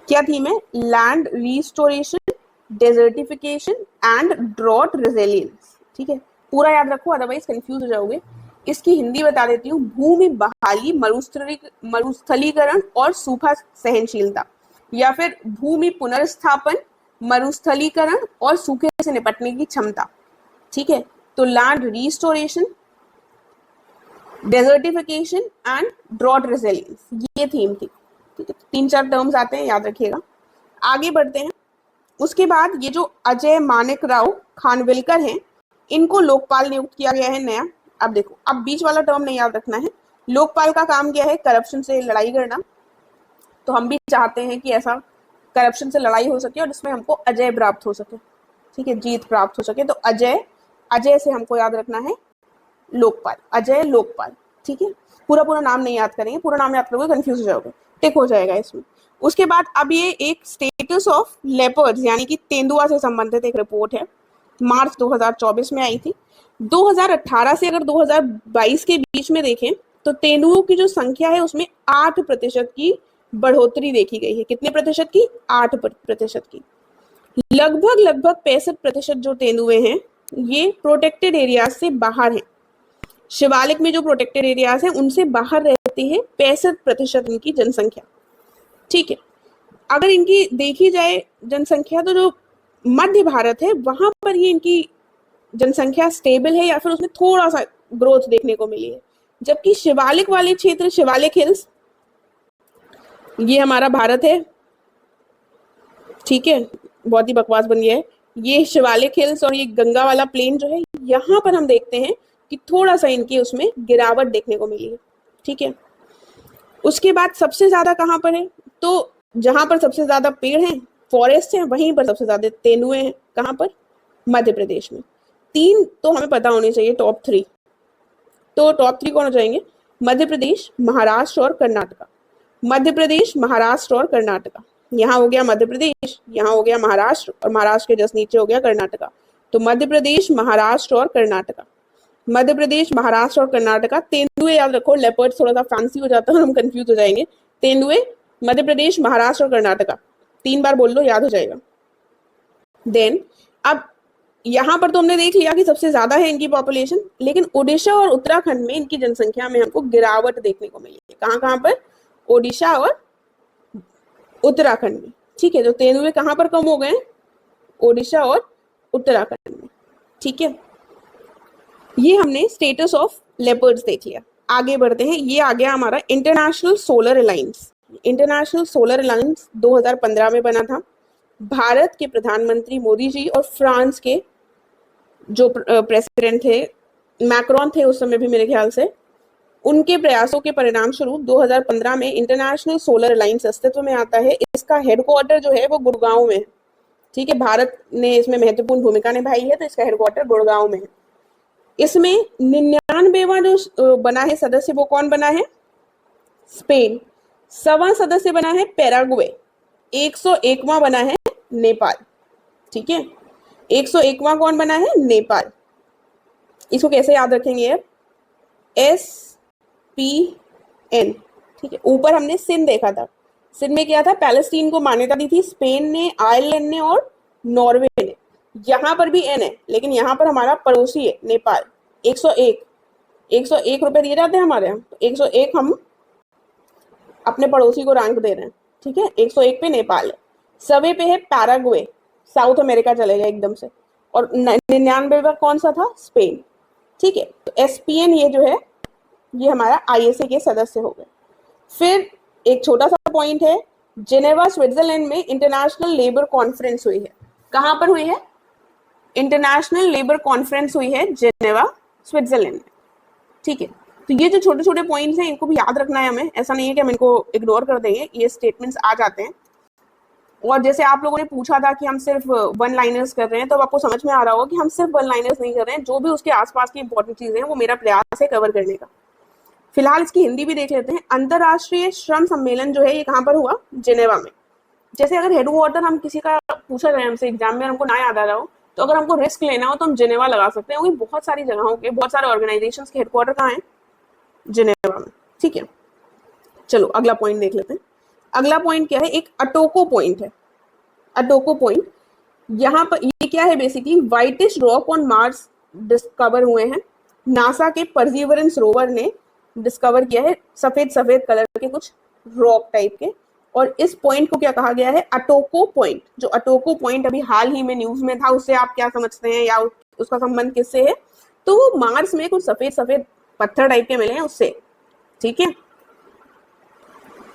क्या थीम है, land restoration, desertification and drought resilience. ठीक है, पूरा याद रखो अदरवाइज कंफ्यूज हो जाओगे। इसकी हिंदी बता देती हूँ, भूमि बहाली, मरुस्थलीकरण और सूखा सहनशीलता, या फिर भूमि पुनर्स्थापन, मरुस्थलीकरण और सूखे से निपटने की क्षमता। ठीक है, तो land restoration, desertification and drought resilience, ये थीम थी। ठीक है, 3-4 टर्म्स आते हैं, याद रखिएगा। आगे बढ़ते हैं। उसके बाद ये जो अजय मानिक राव खानविलकर हैं, इनको लोकपाल नियुक्त किया गया है नया। अब देखो, अब बीच वाला टर्म नहीं याद रखना है। लोकपाल का काम क्या है, करप्शन से लड़ाई करना। तो हम भी चाहते हैं कि ऐसा करप्शन से लड़ाई हो सके और इसमें हमको अजय प्राप्त हो सके। ठीक है, जीत प्राप्त हो सके। तो अजय से हमको याद रखना है लोकपाल, अजय लोकपाल। ठीक है, पूरा नाम नहीं याद करेंगे, पूरा नाम याद करोगे कंफ्यूज हो जाओगे, टिक हो जाएगा इसमें। उसके बाद अब ये एक स्टेटस ऑफ लेपर्ड्स यानी कि तेंदुआ से संबंधित एक रिपोर्ट है, मार्च 2024 में आई थी। 2018 से अगर 2022 के बीच में देखें तो तेंदुओं की जो संख्या है उसमें 8% की बढ़ोतरी देखी गई है। कितने प्रतिशत की, 8% की। लगभग 65% जो तेंदुए हैं ये प्रोटेक्टेड एरियाज से बाहर हैं। शिवालिक में जो प्रोटेक्टेड एरियाज हैं उनसे बाहर रहती है 65% इनकी जनसंख्या। ठीक है, अगर इनकी देखी जाए जनसंख्या तो जो मध्य भारत है वहां पर ये इनकी जनसंख्या स्टेबल है या फिर उसमें थोड़ा सा ग्रोथ देखने को मिली है। जबकि शिवालिक वाले क्षेत्र, शिवालिक हिल्स, ये हमारा भारत है। ठीक है, बहुत ही बकवास बन गया है। ये शिवालिक हिल्स और ये गंगा वाला प्लेन जो है, यहाँ पर हम देखते हैं कि थोड़ा सा इनकी उसमें गिरावट देखने को मिली है। ठीक है, उसके बाद सबसे ज्यादा कहाँ पर है, तो जहां पर सबसे ज्यादा पेड़ हैं, फॉरेस्ट हैं, वहीं पर सबसे ज्यादा तेंदुए हैं। कहाँ पर, मध्य प्रदेश में। 3 तो हमें पता होने चाहिए, टॉप 3। तो टॉप 3 कौन हो जाएंगे, मध्य प्रदेश, महाराष्ट्र और कर्नाटका। मध्य प्रदेश, महाराष्ट्र और कर्नाटका। यहाँ हो गया मध्य प्रदेश, यहाँ हो गया महाराष्ट्र, और महाराष्ट्र के जस्ट नीचे हो गया कर्नाटका। तो मध्य प्रदेश, महाराष्ट्र और कर्नाटका, मध्य प्रदेश, महाराष्ट्र और कर्नाटका। तेंदुए याद रखो, लेपर्ड थोड़ा सा फैंसी हो जाता है और हम कंफ्यूज हो जाएंगे। तेंदुए, मध्य प्रदेश, महाराष्ट्र और कर्नाटका, 3 बार बोल लो, याद हो जाएगा। देन अब यहाँ पर तो हमने देख लिया कि सबसे ज्यादा है इनकी पॉपुलेशन, लेकिन ओडिशा और उत्तराखंड में इनकी जनसंख्या में हमको गिरावट देखने को मिली है। कहाँ पर, ओडिशा और उत्तराखंड में। ठीक है, तो तेंदुए कहाँ पर कम हो गए, ओडिशा और उत्तराखंड में। ठीक है, ये हमने स्टेटस ऑफ लेपर्ड्स देख लिया। आगे बढ़ते हैं, ये आ गया हमारा international solar alliance. International solar alliance 2015 में बना था। भारत के प्रधानमंत्री मोदी जी और फ्रांस के जो प्रेसिडेंट थे, मैक्रोन थे उस समय भी मेरे ख्याल से, उनके प्रयासों के परिणाम स्वरूप 2015 में इंटरनेशनल सोलर अलायंस अस्तित्व में आता है। इसका हेडक्वार्टर जो है वो गुड़गांव में है। ठीक है, भारत ने इसमें महत्वपूर्ण भूमिका निभाई है, तो इसका हेडक्वार्टर गुड़गांव में है। इसमें 99वां जो बना है सदस्य, वो कौन बना है? स्पेन। 100वां सदस्य बना है पैराग्वे। 101वां बना है नेपाल। ठीक है, 101वां कौन बना है? नेपाल। इसको कैसे याद रखेंगे अब? SPN। ठीक है, ऊपर हमने सिंध देखा था। सिंध में क्या था? पैलेस्टीन को मान्यता दी थी स्पेन ने, आयरलैंड ने और नॉर्वे ने। यहाँ पर भी एन है, लेकिन यहाँ पर हमारा पड़ोसी है नेपाल। 101 रुपए दिए जाते हैं हमारे यहाँ, तो 101 हम अपने पड़ोसी को रैंक दे रहे हैं। ठीक है, 101 पे नेपाल है। 100वें पे है पैराग्वे, साउथ अमेरिका चलेगा एकदम से। और 99वां कौन सा था? स्पेन। ठीक है, तो SPN ये जो है ये हमारा ISA के सदस्य हो गए। फिर एक छोटा सा पॉइंट है, जेनेवा स्विट्जरलैंड में इंटरनेशनल लेबर कॉन्फ्रेंस हुई है। कहाँ पर हुई है? इंटरनेशनल लेबर कॉन्फ्रेंस हुई है जेनेवा स्विट्जरलैंड में। ठीक है, तो ये जो छोटे छोटे पॉइंट्स हैं इनको भी याद रखना है हमें। ऐसा नहीं है कि हम इनको इग्नोर कर देंगे, ये स्टेटमेंट्स आ जाते हैं। और जैसे आप लोगों ने पूछा था कि हम सिर्फ वन लाइनर्स कर रहे हैं, तो आपको समझ में आ रहा होगा कि हम सिर्फ वन लाइनर्स नहीं कर रहे हैं, जो भी उसके आसपास की इंपॉर्टेंट चीजें हैं वो मेरा प्रयास है कवर करने का। फिलहाल इसकी हिंदी भी देख लेते हैं। अंतरराष्ट्रीय श्रम सम्मेलन जो है ये कहाँ पर हुआ? जेनेवा में। जैसे अगर हेडक्वार्टर हम किसी का पूछा जाए हमसे एग्जाम में, हमको ना याद आ रहा हो, तो अगर हमको रिस्क लेना हो तो हम जेनेवा लगा सकते हैं, क्योंकि बहुत सारी जगहों के, बहुत सारे ऑर्गेनाइजेशन के हेडक्वार्टर कहाँ है? जेनेवा में। ठीक है, चलो अगला पॉइंट देख लेते हैं। अगला पॉइंट क्या है? एक अटोको पॉइंट है। अटोको पॉइंट, यहाँ पर ये क्या है? Basically whitish rock on Mars discover हुए हैं। नासा के परसिवरेंस रोवर ने डिस्कवर किया है सफेद सफेद कलर के कुछ रॉक टाइप के। और इस पॉइंट को क्या कहा गया है? अटोको पॉइंट। जो अटोको पॉइंट अभी हाल ही में न्यूज में था, उससे आप क्या समझते हैं या उसका संबंध किससे है? तो वो मार्स में कुछ सफेद सफेद पत्थर टाइप के मिले हैं उससे। ठीक है,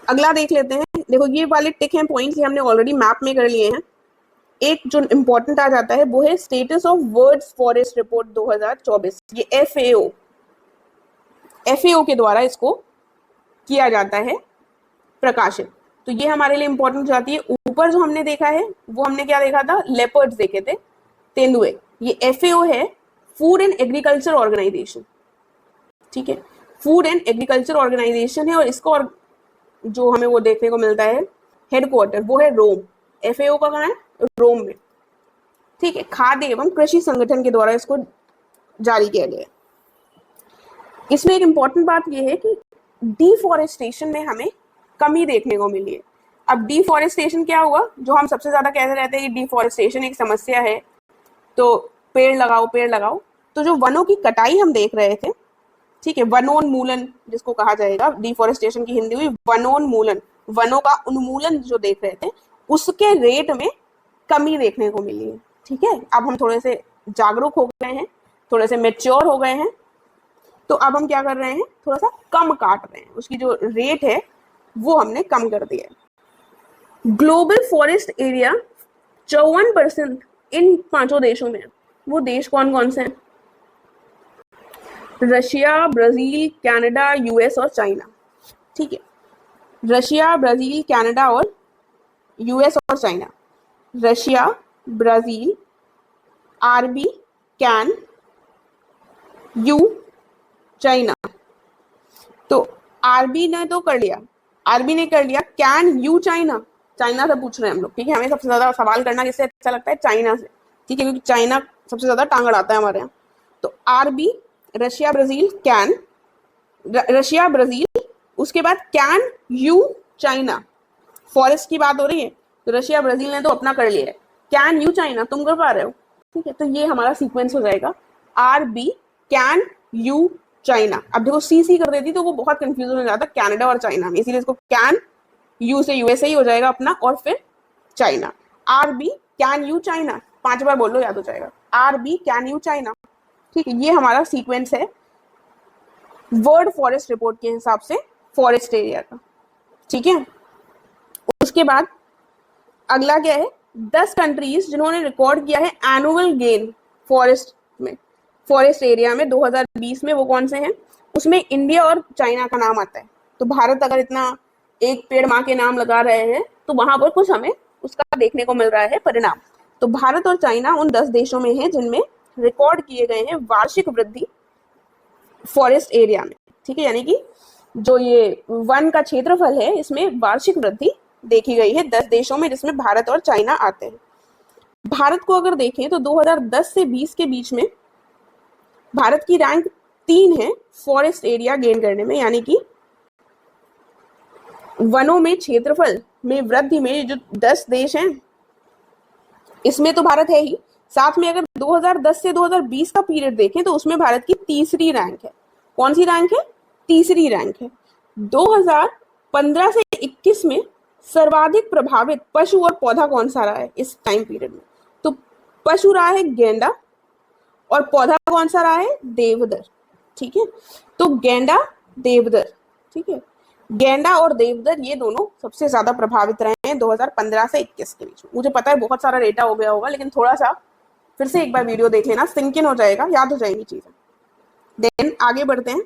अगला देख लेते हैं। देखो ये वाले टिक हैं पॉइंट्स, ये हमने ऑलरेडी मैप में कर लिए हैं। एक जो इंपॉर्टेंट आ जाता है वो है status of world forest report 2024। ये FAO के द्वारा इसको किया जाता है प्रकाशित। तो ये हमारे लिए इंपॉर्टेंट हो जाती है। ऊपर जो हमने देखा है वो हमने क्या देखा था? लेपर्ड्स देखे थे, तेंदुए। ये FAO है, फूड एंड एग्रीकल्चर ऑर्गेनाइजेशन। ठीक है, फूड एंड एग्रीकल्चर ऑर्गेनाइजेशन है, और इसको और जो हमें वो देखने को मिलता है हेडक्वार्टर वो है रोम। FAO का कहाँ है? रोम में। ठीक है, खाद्य एवं कृषि संगठन के द्वारा इसको जारी किया गया है। इसमें एक इंपॉर्टेंट बात यह है कि डिफॉरेस्टेशन में हमें कमी देखने को मिली है। अब डिफॉरेस्टेशन क्या हुआ? जो हम सबसे ज्यादा कहते रहते हैं कि डिफॉरेस्टेशन एक समस्या है, तो पेड़ लगाओ पेड़ लगाओ। तो जो वनों की कटाई हम देख रहे थे, ठीक है, वनोन्मूलन जिसको कहा जाएगा, डिफॉरेस्टेशन की हिंदी हुई वनोन्मूलन। वनों का उन्मूलन जो देख रहे थे उसके रेट में कमी देखने को मिली है। ठीक है, अब हम थोड़े से जागरूक हो गए हैं, थोड़े से मेच्योर हो गए हैं, तो अब हम क्या कर रहे हैं? थोड़ा सा कम काट रहे हैं, उसकी जो रेट है वो हमने कम कर दिया है। ग्लोबल फॉरेस्ट एरिया 54% इन 5 देशों में। वो देश कौन कौन से हैं? रशिया, ब्राजील, कनाडा, US और चाइना। ठीक है, रशिया, ब्राजील, कनाडा और US और China. Russia, Brazil, RB, can, U, China. तो RB ने तो कर लिया, RB ने कर लिया। Can you China? चाइना से पूछ रहे हैं हम लोग। ठीक है, हमें सबसे ज्यादा सवाल करना किससे अच्छा लगता है? चाइना से। ठीक है, क्योंकि चाइना सबसे ज्यादा टांग अड़ाता है हमारे यहाँ। तो RB, Russia, Brazil, can, Russia, Brazil, उसके बाद कैन यू चाइना। फॉरेस्ट की बात हो रही है, तो रशिया, ब्राजील ने तो अपना कर लिया है। कैन यू चाइना तुम कर पा रहे हो? ठीक है, तो ये हमारा सीक्वेंस हो जाएगा RB, कैन यू चाइना। अब देखो CC कर देती तो वो बहुत कंफ्यूजन हो जाता कनाडा और चाइना में, इसीलिए इसको कैन यू से USA ही हो जाएगा अपना, और फिर China. RB, can you China, 5 बार बोलो याद हो जाएगा। RB, can you China. ठीक है, ये हमारा सीक्वेंस है वर्ल्ड फॉरेस्ट रिपोर्ट के हिसाब से फॉरेस्ट एरिया का। ठीक है, उसके बाद अगला क्या है? 10 कंट्रीज जिन्होंने रिकॉर्ड किया है एनुअल गेन फॉरेस्ट में, फॉरेस्ट एरिया में 2020 में, वो कौन से हैं? उसमें इंडिया और चाइना का नाम आता है। तो भारत अगर इतना एक पेड़ माँ के नाम लगा रहे हैं तो वहां पर कुछ हमें उसका देखने को मिल रहा है परिणाम। तो भारत और चाइना उन 10 देशों में है जिनमें रिकॉर्ड किए गए हैं वार्षिक वृद्धि फॉरेस्ट एरिया में, ठीक है, यानी कि जो ये वन का क्षेत्रफल है इसमें वार्षिक वृद्धि देखी गई है 10 देशों में, जिसमें भारत और चाइना आते हैं। भारत को अगर देखें तो 2010 से 20 के बीच में भारत की रैंक 3 है फॉरेस्ट एरिया गेन करने में, यानी कि वनों में क्षेत्रफल में वृद्धि में जो 10 देश हैं इसमें तो भारत है ही, साथ में अगर 2010 से 2020 का पीरियड देखें तो उसमें भारत की तीसरी रैंक है। कौन सी रैंक है? तीसरी रैंक है। 2015 से 21 में सर्वाधिक प्रभावित पशु और पौधा कौन सा रहा है इस टाइम पीरियड में? तो पशु रहा है गेंडा और पौधा कौन सा रहा है? देवदार, ठीक है। तो गेंडा, देवदार, ठीक है, गेंडा और देवदार ये दोनों सबसे ज्यादा प्रभावित रहे हैं 2015 से 21 के बीच में। मुझे पता है बहुत सारा डेटा हो गया होगा, लेकिन थोड़ा सा फिर से एक बार वीडियो देख लेना, सिंक इन हो जाएगा, याद हो जाएंगी चीजें। देन आगे बढ़ते हैं,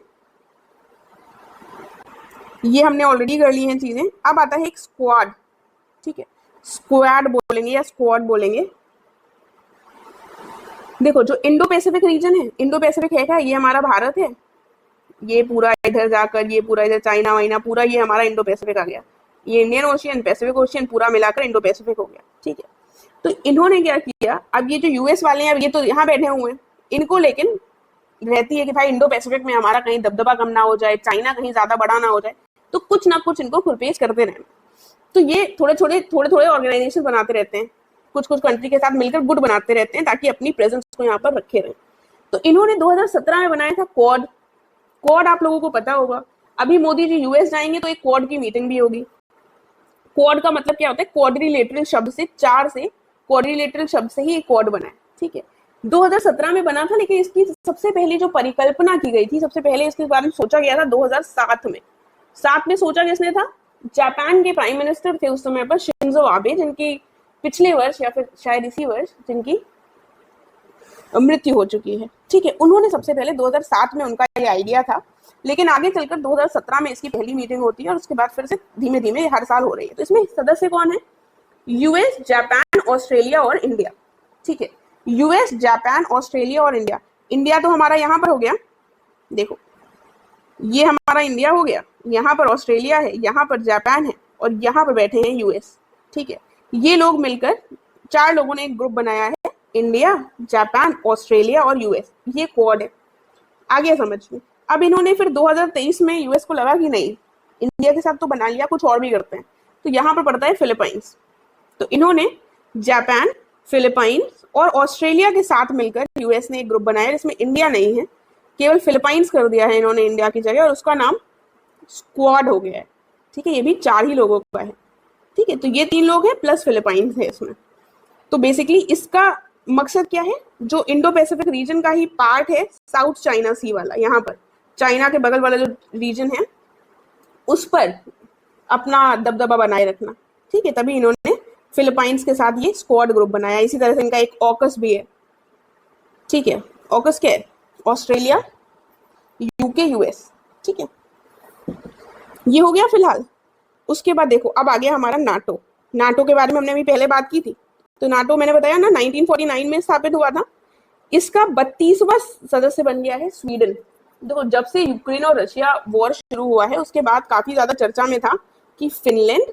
ये हमने ऑलरेडी कर ली हैं चीजें। अब आता है एक स्क्वाड, ठीक है, स्क्वाड बोलेंगे या स्क्वाड बोलेंगे। देखो जो इंडो पैसिफिक रीजन है, इंडो पैसिफिक है क्या? ये हमारा भारत है, ये पूरा इधर जाकर ये पूरा इधर चाइना वाइना पूरा ये हमारा इंडो पैसिफिक आ गया, ये इंडियन ओशियन पैसिफिक ओशियन पूरा मिलाकर इंडो पैसिफिक हो गया, ठीक है। तो इन्होंने क्या किया, अब ये जो यूएस वाले हैं, अब ये तो यहाँ बैठे हुए हैं, इनको लेकिन रहती है कि भाई इंडो पैसिफिक में हमारा कहीं दबदबा कम ना हो जाए, चाइना कहीं ज्यादा बड़ा ना हो जाए, तो कुछ ना कुछ इनको खुरपेश करते रहे। तो ये थोड़े थोड़े ऑर्गेनाइजेशन बनाते रहते हैं, कुछ कंट्री के साथ मिलकर गुट बनाते रहते हैं ताकि अपनी प्रेजेंस को यहाँ पर रखे रहे। तो इन्होंने 2017 में बनाया था क्वाड। क्वाड आप लोगों को पता होगा, अभी मोदी जी यूएस जाएंगे तो एक क्वाड की मीटिंग भी होगी। क्वाड का मतलब क्या होता है? क्वाड्रिलेटरल शब्द से, क्वाड्रिलेटरल शब्द से ही एक क्वाड बना है, ठीक है। 2017 में बना था, लेकिन इसकी सबसे पहले जो परिकल्पना की गई थी, सबसे पहले इसके बारे में सोचा गया था 2007 में। 7 में सोचा किसने था? जापान के प्राइम मिनिस्टर थे उस समय पर शिंजो आबे, जिनकी पिछले वर्ष या फिर शायद इसी वर्ष जिनकी मृत्यु हो चुकी है, ठीक है। उन्होंने सबसे पहले 2007 में उनका ये आइडिया था, लेकिन आगे चलकर 2017 में इसकी पहली मीटिंग होती है और उसके बाद फिर से धीमे धीमे हर साल हो रही है। तो इसमें सदस्य कौन है? यूएस, जापान, ऑस्ट्रेलिया और इंडिया, ठीक है। यूएस, जापान, ऑस्ट्रेलिया और इंडिया। इंडिया तो हमारा यहाँ पर हो गया, देखो ये हमारा इंडिया हो गया, यहाँ पर ऑस्ट्रेलिया है, यहाँ पर जापान है और यहाँ पर बैठे हैं यूएस, ठीक है। ये लोग मिलकर 4 लोगों ने एक ग्रुप बनाया है, इंडिया, जापान, ऑस्ट्रेलिया और यूएस, ये क्वाड है। आगे समझ में। अब इन्होंने फिर 2023 में यूएस को लगा कि नहीं, इंडिया के साथ तो बना लिया, कुछ और भी करते हैं, तो यहाँ पर पड़ता है फिलीपाइंस। तो इन्होंने जापान, फिलीपाइंस और ऑस्ट्रेलिया के साथ मिलकर यूएस ने एक ग्रुप बनाया जिसमें इंडिया नहीं है, केवल फिलीपाइंस कर दिया है इन्होंने इंडिया की जगह, और उसका नाम स्क्वाड हो गया है, ठीक है। ये भी 4 ही लोगों का है, ठीक है। तो ये 3 लोग हैं प्लस फिलीपाइंस है इसमें। तो बेसिकली इसका मकसद क्या है? जो इंडो पैसिफिक रीजन का ही पार्ट है, साउथ चाइना सी वाला, यहाँ पर चाइना के बगल वाला जो रीजन है उस पर अपना दबदबा बनाए रखना, ठीक है। तभी इन्होंने फिलीपाइंस के साथ ये स्क्वाड ग्रुप बनाया। इसी तरह से इनका एक ऑकस भी है, ठीक है। ऑकस क्या है? ऑस्ट्रेलिया, यूके, यूएस, ठीक है। ये हो गया फिलहाल। उसके बाद देखो अब आ गया हमारा नाटो। नाटो के बारे में हमने अभी पहले बात की थी। तो नाटो मैंने बताया ना 1949 में स्थापित हुआ था। इसका 32वां सदस्य बन गया है स्वीडन। देखो जब से यूक्रेन और रशिया वॉर शुरू हुआ है उसके बाद काफी ज्यादा चर्चा में था कि फिनलैंड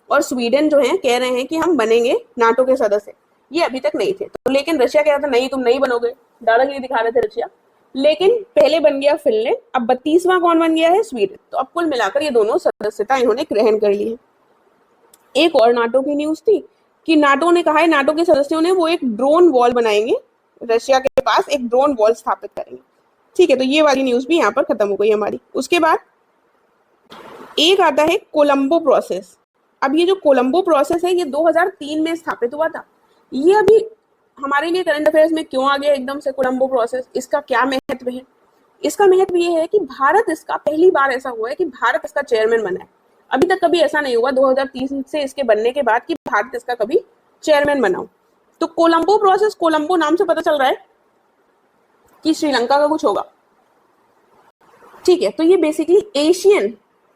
और स्वीडन जो है कह रहे हैं कि हम बनेंगे नाटो के सदस्य। ये अभी तक नहीं थे, तो लेकिन रशिया कह रहा था नहीं तुम नहीं बनोगे, दादागिरी दिखा रहे थे रशिया। लेकिन पहले बन गया फिनलैंड, अब 32वां कौन बन गया है? स्वीडन। तो अब कुल मिलाकर ये दोनों सदस्यता इन्होंने ग्रहण कर ली है। एक और नाटो की न्यूज थी कि नाटो ने कहा है, नाटो के सदस्यों ने वो एक ड्रोन वॉल बनाएंगे, रशिया के पास एक ड्रोन वॉल स्थापित करेंगे, ठीक है। तो ये वाली न्यूज भी यहाँ पर खत्म हो गई हमारी। उसके बाद एक आता है कोलंबो प्रोसेस। अब ये जो कोलंबो प्रोसेस है ये 2003 में स्थापित हुआ था। ये अभी हमारे लिए करंट अफेयर्स में क्यों आ गया एकदम से कोलंबो प्रोसेस? इसका क्या महत्व है? इसका महत्व ये है कि भारत इसका पहली बार ऐसा हुआ है कि भारत इसका चेयरमैन बना है। अभी तक कभी ऐसा नहीं हुआ 2003 से इसके बनने के बाद कि भारत इसका कभी चेयरमैन बना हो। तो कोलंबो प्रोसेस, कोलंबो नाम से पता चल रहा है कि श्रीलंका का कुछ होगा, ठीक है। तो ये बेसिकली एशियन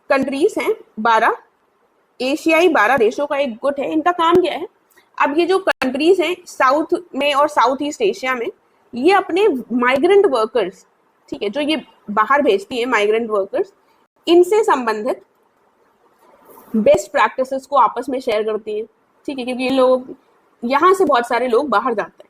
कंट्रीज हैं, 12 एशियाई 12 देशों का एक गुट है। इनका काम क्या है? अब ये जो कंट्रीज हैं साउथ में और साउथ ईस्ट एशिया में, ये अपने माइग्रेंट वर्कर्स, ठीक है, जो ये बाहर भेजती है माइग्रेंट वर्कर्स, इनसे संबंधित बेस्ट प्रैक्टिसेस को आपस में शेयर करती हैं, ठीक है, क्योंकि ये लोग यहाँ से बहुत सारे लोग बाहर जाते हैं,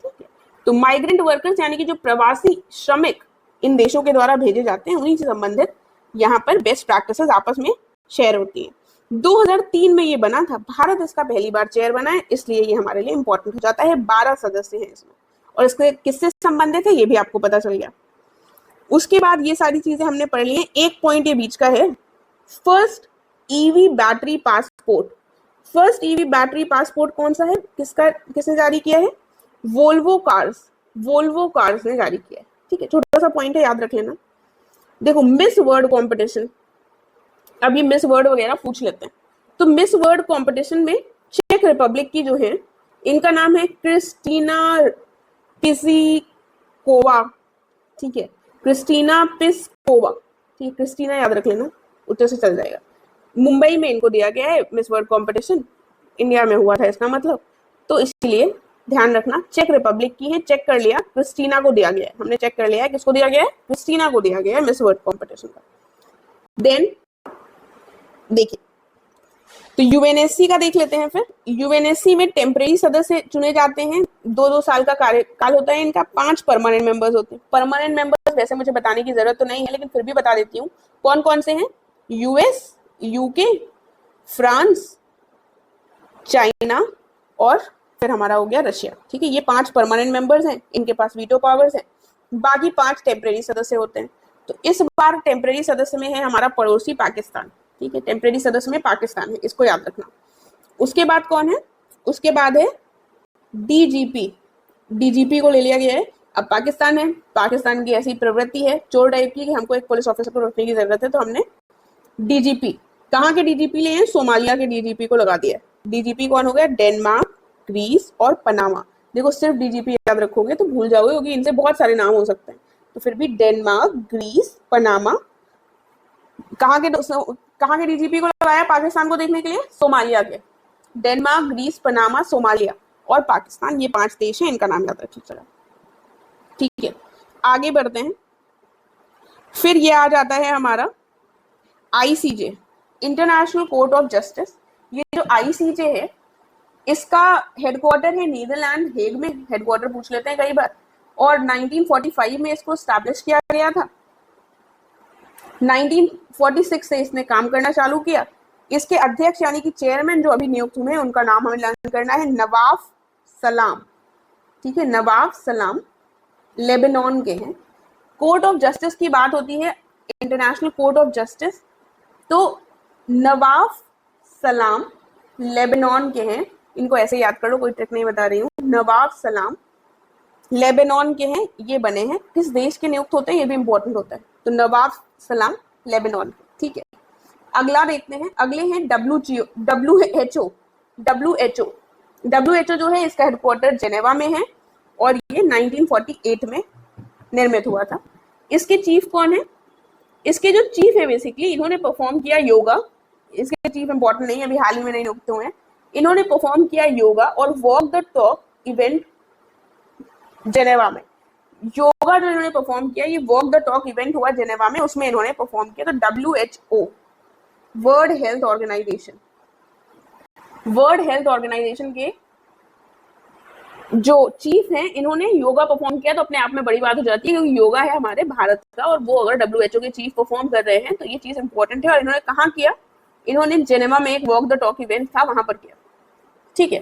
ठीक है। तो माइग्रेंट वर्कर्स यानी कि जो प्रवासी श्रमिक इन देशों के द्वारा भेजे जाते हैं, उन्हीं से संबंधित यहाँ पर बेस्ट प्रैक्टिसेस आपस में शेयर होती हैं। 2003 में ये बना था, भारत इसका पहली बार चेयर बना है, इसलिए ये हमारे लिए इंपॉर्टेंट हो जाता है। 12 सदस्य हैं इसमें, और इसके किससे संबंधित है ये भी आपको पता चल गया। उसके बाद ये सारी चीजें हमने पढ़ ली हैं। एक पॉइंट ये बीच का है, first EV battery passport. First EV battery passport कौन सा है, किसने जारी किया है? वोल्वो कार्स ने जारी किया है, ठीक है। छोटा सा पॉइंट है, याद रख लेना। देखो मिस वर्ल्ड कंपटीशन, अब ये मिस वर्ल्ड वगैरह पूछ लेते हैं। तो मिस वर्ल्ड कंपटीशन में चेक रिपब्लिक की जो है, इनका नाम है क्रिस्टीना पिस्कोवा, ठीक है, क्रिस्टीना पिस्कोवा, ठीक है, क्रिस्टीना याद रख लेना, उत्तर से चल जाएगा। मुंबई में इनको दिया गया है मिस वर्ल्ड कंपटीशन, इंडिया में हुआ था इसका मतलब, तो इसलिए ध्यान रखना चेक रिपब्लिक की है, चेक कर लिया, क्रिस्टीना को दिया गया है, हमने चेक कर लिया है, किसको दिया गया है? क्रिस्टीना को दिया गया है मिस वर्ल्ड कंपटीशन का। देन देखिए, तो यूएनएससी का देख लेते हैं। फिर यूएनएससी में टेम्परेरी सदस्य चुने जाते हैं, 2-2 साल का कार्यकाल होता है इनका। 5 परमानेंट मेंबर्स होते हैं। परमानेंट मेंबर्स वैसे मुझे बताने की जरूरत तो नहीं है, लेकिन फिर भी बता देती हूँ कौन कौन से हैं। यूएस, यूके, फ्रांस, चाइना और फिर हमारा हो गया रशिया, ठीक है। ये 5 परमानेंट मेंबर्स हैं, इनके पास वीटो पावर्स हैं। बाकी 5 टेम्परेरी सदस्य होते हैं। तो इस बार टेम्परेरी सदस्य में है हमारा पड़ोसी पाकिस्तान, ठीक है, टेम्परेरी सदस्य में पाकिस्तान है, इसको याद रखना। उसके बाद कौन है? उसके बाद है डीजीपी, डीजीपी को ले लिया गया है। अब पाकिस्तान है, पाकिस्तान की ऐसी प्रवृत्ति है चोर टाइप की कि हमको एक पुलिस ऑफिसर को रखने की जरूरत है, तो हमने डीजीपी, कहाँ के डीजीपी लिए हैं? सोमालिया के डीजीपी को लगा दिया। डीजीपी कौन हो गया? डेनमार्क, ग्रीस और पनामा। देखो सिर्फ डीजीपी याद रखोगे तो भूल जाओगे, क्योंकि इनसे बहुत सारे नाम हो सकते हैं, तो फिर भी डेनमार्क, ग्रीस, पनामा। कहाँ के डीजीपी को लगाया पाकिस्तान को देखने के लिए? सोमालिया के। डेनमार्क, ग्रीस, पनामा, सोमालिया और पाकिस्तान, ये 5 देश हैं, इनका नाम याद रखिए चला, ठीक है। आगे बढ़ते हैं। फिर ये आ जाता है हमारा ICJ, international court of justice. ये जो आईसीजे है, इसका हेडक्वार्टर है नीदरलैंड हेग में, हेडक्वार्टर पूछ लेते हैं कई बार, और 1945 में इसको स्टैब्लिश किया गया था। 1946 से इसने काम करना चालू किया। इसके अध्यक्ष यानी कि चेयरमैन जो अभी नियुक्त हुए हैं, उनका नाम हमें लर्न करना है, नवाफ सलाम, ठीक है, नवाफ सलाम, लेबनान के हैं। कोर्ट ऑफ जस्टिस की बात होती है, इंटरनेशनल कोर्ट ऑफ जस्टिस, तो नवाफ सलाम लेबनान के हैं, इनको ऐसे याद कर लो, कोई ट्रिक नहीं बता रही हूँ। नवाफ सलाम लेबनान के हैं, ये बने हैं। किस देश के नियुक्त होते हैं ये भी इंपॉर्टेंट होता है, तो नवाफ सलाम लेबनान, ठीक है। अगला देखते हैं, अगले हैं डब्ल्यूएचओ जो है इसका हेडक्वार्टर जेनेवा में है, और ये 1948 में निर्मित हुआ था। इसके चीफ कौन है? इसके जो चीफ है बेसिकली, इन्होंने परफॉर्म किया योगा, इसके चीफ इंपॉर्टेंट नहीं है, अभी हाल ही में नहीं नियुक्त हुए हैं। इन्होंने परफॉर्म किया योगा और walk the talk event Geneva में। योगा जो इन्होंने परफॉर्म किया, ये वॉक द टॉक इवेंट हुआ जेनेवा में, उसमें इन्होंने परफॉर्म किया। तो WHO, world health organisation, world health organisation के जो चीफ हैं, इन्होंने योगा परफॉर्म किया, तो अपने आप में बड़ी बात हो जाती है, क्योंकि योगा है हमारे भारत का, और वो अगर WHO के चीफ परफॉर्म कर रहे हैं तो ये चीज इंपॉर्टेंट है। और इन्होंने कहाँ किया? इन्होंने जेनेवा में एक वॉक द टॉक इवेंट था, वहां पर किया, ठीक है।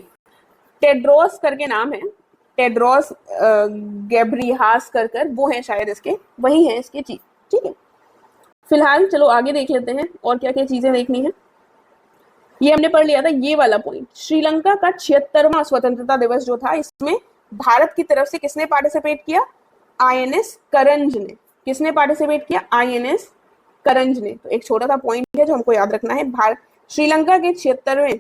टेड्रोस करके नाम है, टेड्रोस गैब्रिहास कर वो है शायद इसके, वही है इसके चीफ, ठीक है। फिलहाल चलो आगे देख लेते हैं और क्या क्या चीजें देखनी है। ये हमने पढ़ लिया था, ये वाला पॉइंट। श्रीलंका का 76वां स्वतंत्रता दिवस जो था, इसमें भारत की तरफ से किसने पार्टिसिपेट किया? INS करंज ने। किसने पार्टिसिपेट किया? INS करंज ने। तो एक छोटा सा पॉइंट है जो हमको याद रखना है, भारत श्रीलंका के 76वें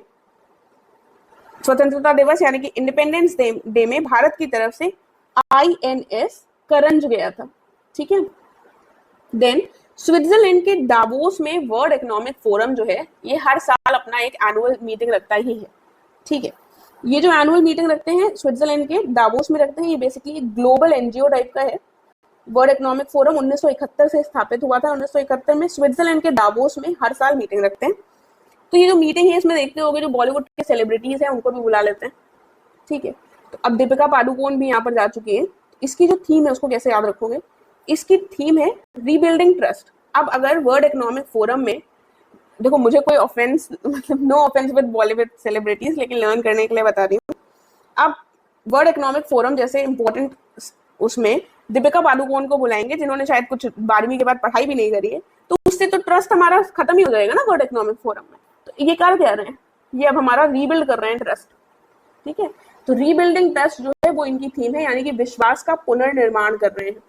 स्वतंत्रता दिवस यानी कि इंडिपेंडेंस डे में भारत की तरफ से INS करंज गया था, ठीक है। देन स्विट्जरलैंड के डावोस में वर्ल्ड इकोनॉमिक फोरम जो है, ये हर साल अपना एक एनुअल मीटिंग रखता ही है, ठीक है। ये जो एनुअल मीटिंग रखते हैं स्विट्जरलैंड के दावोस में रखते हैं, ये बेसिकली ग्लोबल एनजीओ टाइप का है। वर्ल्ड इकोनॉमिक फोरम 1971 से स्थापित हुआ था। 1971 में स्विट्जरलैंड के दावोस में हर साल मीटिंग रखते हैं। तो ये जो मीटिंग है इसमें देखते होगे जो बॉलीवुड के सेलिब्रिटीज हैं उनको भी बुला लेते हैं, ठीक है। तो अब दीपिका पादुकोण भी यहाँ पर जा चुकी है। इसकी जो थीम है उसको कैसे याद रखोगे, इसकी थीम है रीबिल्डिंग ट्रस्ट। अब अगर वर्ल्ड इकोनॉमिक फोरम में, देखो मुझे कोई ऑफेंस, मतलब no offence with Bollywood celebrities, लेकिन लर्न करने के लिए बता रही हूँ। अब वर्ल्ड इकोनॉमिक फोरम जैसे इंपॉर्टेंट उसमें दीपिका पादुकोण को बुलाएंगे जिन्होंने शायद कुछ 12वीं के बाद पढ़ाई भी नहीं करी है, तो उससे तो ट्रस्ट हमारा खत्म ही हो जाएगा ना वर्ल्ड इकोनॉमिक फोरम में। तो ये कर क्या रहे हैं, ये अब हमारा रीबिल्ड कर रहे हैं ट्रस्ट, ठीक है। तो रीबिल्डिंग ट्रस्ट जो है वो इनकी थीम है, यानी कि विश्वास का पुनर्निर्माण कर रहे हैं।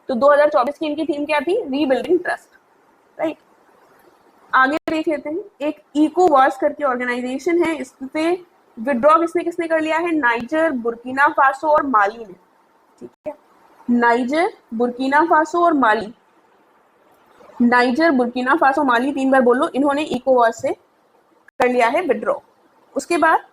तो 2024 की इनकी थीम क्या थी, रीबिल्डिंग ट्रस्ट, राइट। आगे देख लेते हैं, एक इकोवास करके ऑर्गेनाइजेशन है, इससे विड्रॉ किसने कर लिया है, नाइजर, बुर्किना फासो और माली ने, ठीक है। नाइजर, बुर्किना फासो और माली, नाइजर, बुर्किना फासो, माली, 3 बार बोलो, इन्होंने इकोवास से कर लिया है विड्रॉ। उसके बाद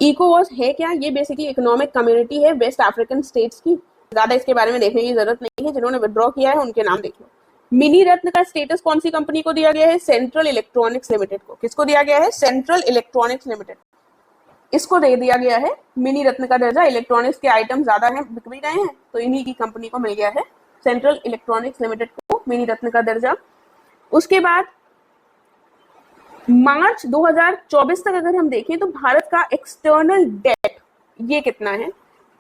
इकोवास है क्या, ये बेसिकली इकोनॉमिक कम्युनिटी है वेस्ट अफ्रीकन स्टेट्स की। ज्यादा इसके बारे में देखने की जरूरत नहीं है, जिन्होंने विड्रॉ किया है उनके नाम देख लो। मिनी रत्न का स्टेटस कौन सी कंपनी को दिया गया है, सेंट्रल इलेक्ट्रॉनिक्स लिमिटेड को। किसको दिया गया है, सेंट्रल इलेक्ट्रॉनिक्स लिमिटेड, इसको दे दिया गया है मिनी रत्न का दर्जा। इलेक्ट्रॉनिक्स के आइटम ज्यादा हैं, बिक भी रहे हैं, तो इन्हीं की कंपनी को मिल गया है, सेंट्रल इलेक्ट्रॉनिक्स लिमिटेड को, मिनी रत्न का दर्जा। उसके बाद मार्च 2024 तक अगर हम देखें तो भारत का एक्सटर्नल डेट ये कितना है,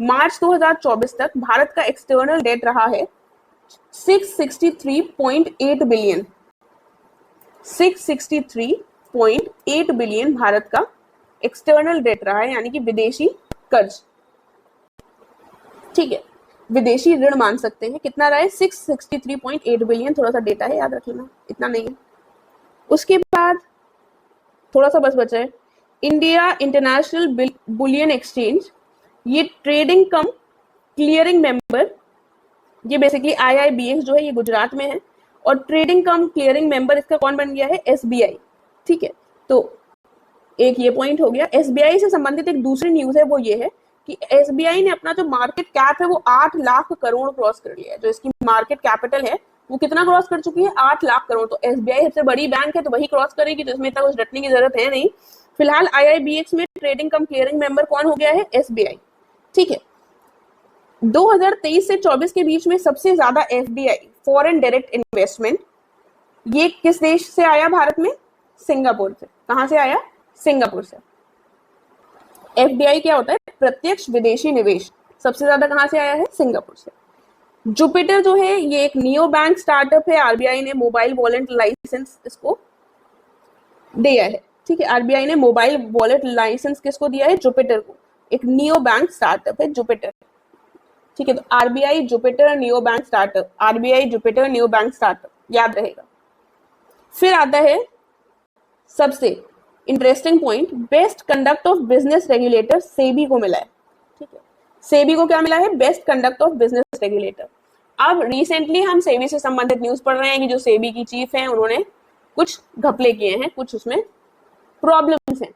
मार्च 2024 तक भारत का एक्सटर्नल डेट रहा है 663.8 बिलियन, 663.8 बिलियन भारत का एक्सटर्नल डेट रहा है, यानी कि विदेशी कर्ज, ठीक है, विदेशी ऋण मान सकते हैं। कितना रहा है, 663.8 बिलियन, थोड़ा सा डेटा है याद रखना, इतना नहीं है। उसके बाद थोड़ा सा बस बचा है, इंडिया इंटरनेशनल बुलियन एक्सचेंज, ये ट्रेडिंग कम क्लियरिंग मेंबर, ये बेसिकली IIBX जो है ये गुजरात में है, और ट्रेडिंग कम क्लियरिंग मेंबर इसका कौन बन गया है, SBI, ठीक है। तो एक ये पॉइंट हो गया। SBI से संबंधित एक दूसरी न्यूज है, वो ये है कि SBI ने अपना जो मार्केट कैप है वो 8 लाख करोड़ क्रॉस कर लिया है। जो इसकी मार्केट कैपिटल है वो कितना क्रॉस कर चुकी है, 8 लाख करोड़। तो SBI सबसे बड़ी बैंक है तो वही क्रॉस करेगी, तो इसमें इतना कुछ रटने की जरूरत है नहीं। फिलहाल IIBX में ट्रेडिंग कम क्लियरिंग मेंबर कौन हो गया है, SBI, ठीक है। 2023 से 24 के बीच में सबसे ज्यादा FDI, फॉरेन डायरेक्ट इन्वेस्टमेंट, ये किस देश से आया भारत में, सिंगापुर से। कहां से आया, सिंगापुर से। FDI क्या होता है, प्रत्यक्ष विदेशी निवेश, सबसे ज्यादा कहां से आया है, सिंगापुर से। जुपिटर जो है ये एक नियो बैंक स्टार्टअप है, RBI ने मोबाइल वॉलेट लाइसेंस इसको दिया है, ठीक है। RBI ने मोबाइल वॉलेट लाइसेंस किसको दिया है, जुपिटर को, एक नियो बैंक स्टार्टअप है जुपिटर, ठीक है। तो RBI Jupiter neo bank startup, RBI Jupiter neo bank startup याद रहेगा। फिर आता है सबसे interesting point, best conduct of business regulator SEBI को मिला है, ठीक है। सेबी को क्या मिला है, best conduct of business regulator. अब रिसेंटली हम सेबी से संबंधित न्यूज पढ़ रहे हैं कि जो सेबी की चीफ है उन्होंने कुछ घपले किए हैं, कुछ उसमें प्रॉब्लम्स हैं,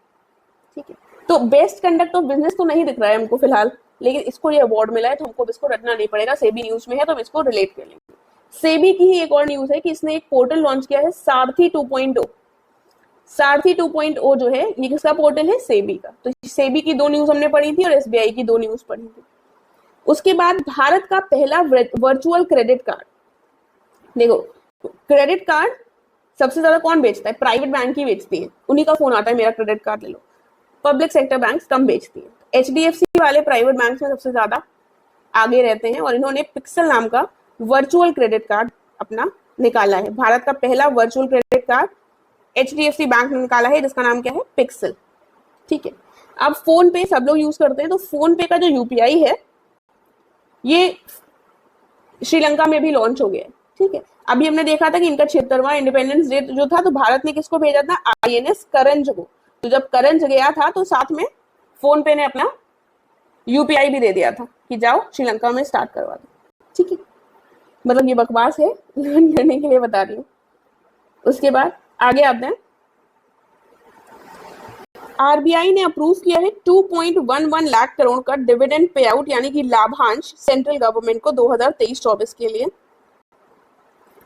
ठीक है। तो बेस्ट कंडक्ट ऑफ बिजनेस तो नहीं दिख रहा है हमको फिलहाल, लेकिन इसको ये अवार्ड मिला है तो हमको इसको रटना नहीं पड़ेगा, सेबी न्यूज में है तो हम इसको रिलेट कर लेंगे। सेबी की ही एक और न्यूज है कि इसने एक पोर्टल लॉन्च किया है, सारथी 2.0। सारथी 2.0 जो है ये किसका पोर्टल है, सेबी का। तो सेबी की 2 न्यूज हमने पढ़ी थी और SBI की 2 न्यूज पढ़ी थी। उसके बाद भारत का पहला वर्चुअल क्रेडिट कार्ड, देखो क्रेडिट कार्ड सबसे ज्यादा कौन बेचता है, प्राइवेट बैंक ही बेचती है, उन्हीं का फोन आता है मेरा क्रेडिट कार्ड ले लो। पब्लिक सेक्टर बैंक कम बेचती है। HDFC वाले प्राइवेट बैंक में सबसे ज्यादा आगे रहते हैं और इन्होंने पिक्सल नाम का वर्चुअल क्रेडिट कार्ड अपना निकाला है। भारत का पहला virtual credit card HDFC bank ने निकाला है, जिसका नाम क्या है, पिक्सल, ठीक है। अब फोन पे सब लोग यूज करते हैं, तो फोन पे का जो UPI है ये श्रीलंका में भी लॉन्च हो गया है, ठीक है। अभी हमने देखा था कि इनका 76वां इंडिपेंडेंस डे जो था, तो भारत ने किसको भेजा था, INS करंज को। तो जब करंज गया था तो साथ में फोन पे ने अपना UPI भी दे दिया था कि जाओ श्रीलंका में स्टार्ट करवा दो, ठीक है। मतलब ये बकवास है, लर्न करने के लिए बता रही हूँ। उसके बाद आगे आते हैं, आरबीआई ने अप्रूव किया है 2.11 लाख करोड़ का डिविडेंड पे आउट यानी कि लाभांश सेंट्रल गवर्नमेंट को 2023-24 के लिए।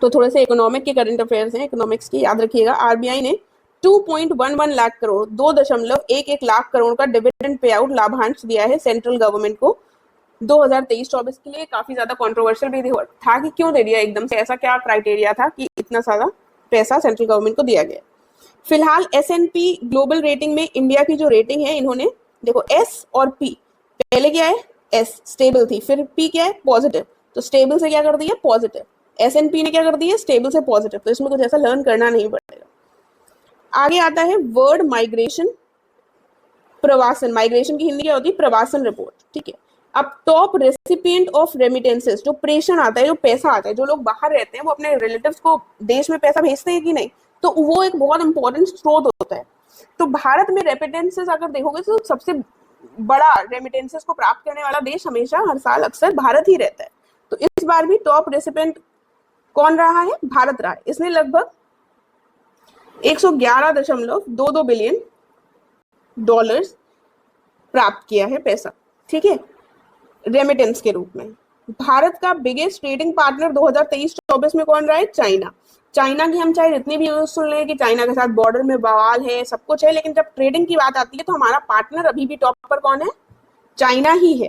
तो थोड़े से इकोनॉमिक के करंट अफेयर्स हैं, इकोनॉमिक्स की याद रखिएगा। आरबीआई ने 2.11 लाख करोड़ 2.11 लाख करोड़ का डिविडेंड पे आउट लाभांश दिया है सेंट्रल गवर्नमेंट को 2023-24 के लिए। काफी ज्यादा कंट्रोवर्शियल भी था कि क्यों दे दिया एकदम से, ऐसा क्या क्राइटेरिया था कि इतना सारा पैसा सेंट्रल गवर्नमेंट को दिया गया। फिलहाल S&P ग्लोबल रेटिंग में इंडिया की जो रेटिंग है, इन्होंने देखो S और P, पहले क्या है S स्टेबल थी, फिर P क्या है पॉजिटिव, तो स्टेबल से क्या कर दिया पॉजिटिव, S&P ने क्या कर दिया स्टेबल से पॉजिटिव। तो इसमें कुछ ऐसा लर्न करना नहीं पड़ेगा। आगे आता है वर्ड माइग्रेशन, प्रवासन। माइग्रेशन की हिंदी क्या होती है प्रवासन रिपोर्ट, ठीक है। अब टॉप रेसिपिएंट ऑफ रेमिटेंसेस, जो प्रेषण आता है, जो पैसा आता है, जो लोग बाहर रहते हैं वो अपने रिलेटिव्स को देश में पैसा भेजते हैं कि नहीं, तो वो एक बहुत इंपॉर्टेंट स्रोत होता है। तो भारत में रेमिटेंसेस अगर देखोगे तो सबसे बड़ा रेमिटेंसेस को प्राप्त करने वाला देश हमेशा हर साल अक्सर भारत ही रहता है। तो इस बार भी टॉप रेसिपिएंट कौन रहा है, भारत रहा है। इसने लगभग 111.22 बिलियन डॉलर्स प्राप्त किया है पैसा, ठीक है, रेमिटेंस के रूप में। भारत का बिगेस्ट ट्रेडिंग पार्टनर 2023-24 में कौन रहा है, चाइना। चाइना की हम चाहे जितनी भी न्यूज सुन लें कि चाइना के साथ बॉर्डर में बवाल है, सब कुछ है, लेकिन जब ट्रेडिंग की बात आती है तो हमारा पार्टनर अभी भी टॉप पर कौन है, चाइना ही है।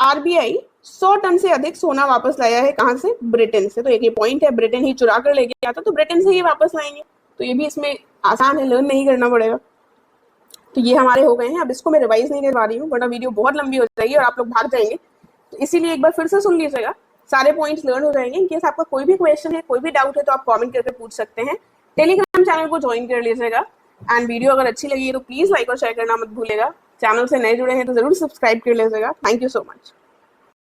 आरबीआई 100 टन से अधिक सोना वापस लाया है, कहां से, ब्रिटेन से। तो एक ये पॉइंट है, ब्रिटेन ही चुरा कर लेके आता तो ब्रिटेन से ही वापस लाएंगे। तो ये भी इसमें आसान है, लर्न नहीं करना पड़ेगा। तो ये हमारे हो गए हैं। अब इसको मैं रिवाइज नहीं कर पा रही हूँ वरना वीडियो बहुत लंबी हो जाएगी और आप लोग भाग जाएंगे, तो इसीलिए एक बार फिर से सुन लीजिएगा, सारे पॉइंट्स लर्न हो जाएंगे। इनकेस आपका कोई भी क्वेश्चन है, कोई भी डाउट है, तो आप कमेंट करके पूछ सकते हैं। टेलीग्राम चैनल को ज्वाइन कर लीजिएगा। एंड वीडियो अगर अच्छी लगी है तो प्लीज लाइक और शेयर करना मत भूलेगा। चैनल से नए जुड़े हैं तो जरूर सब्सक्राइब कर लीजिएगा। Thank you so much.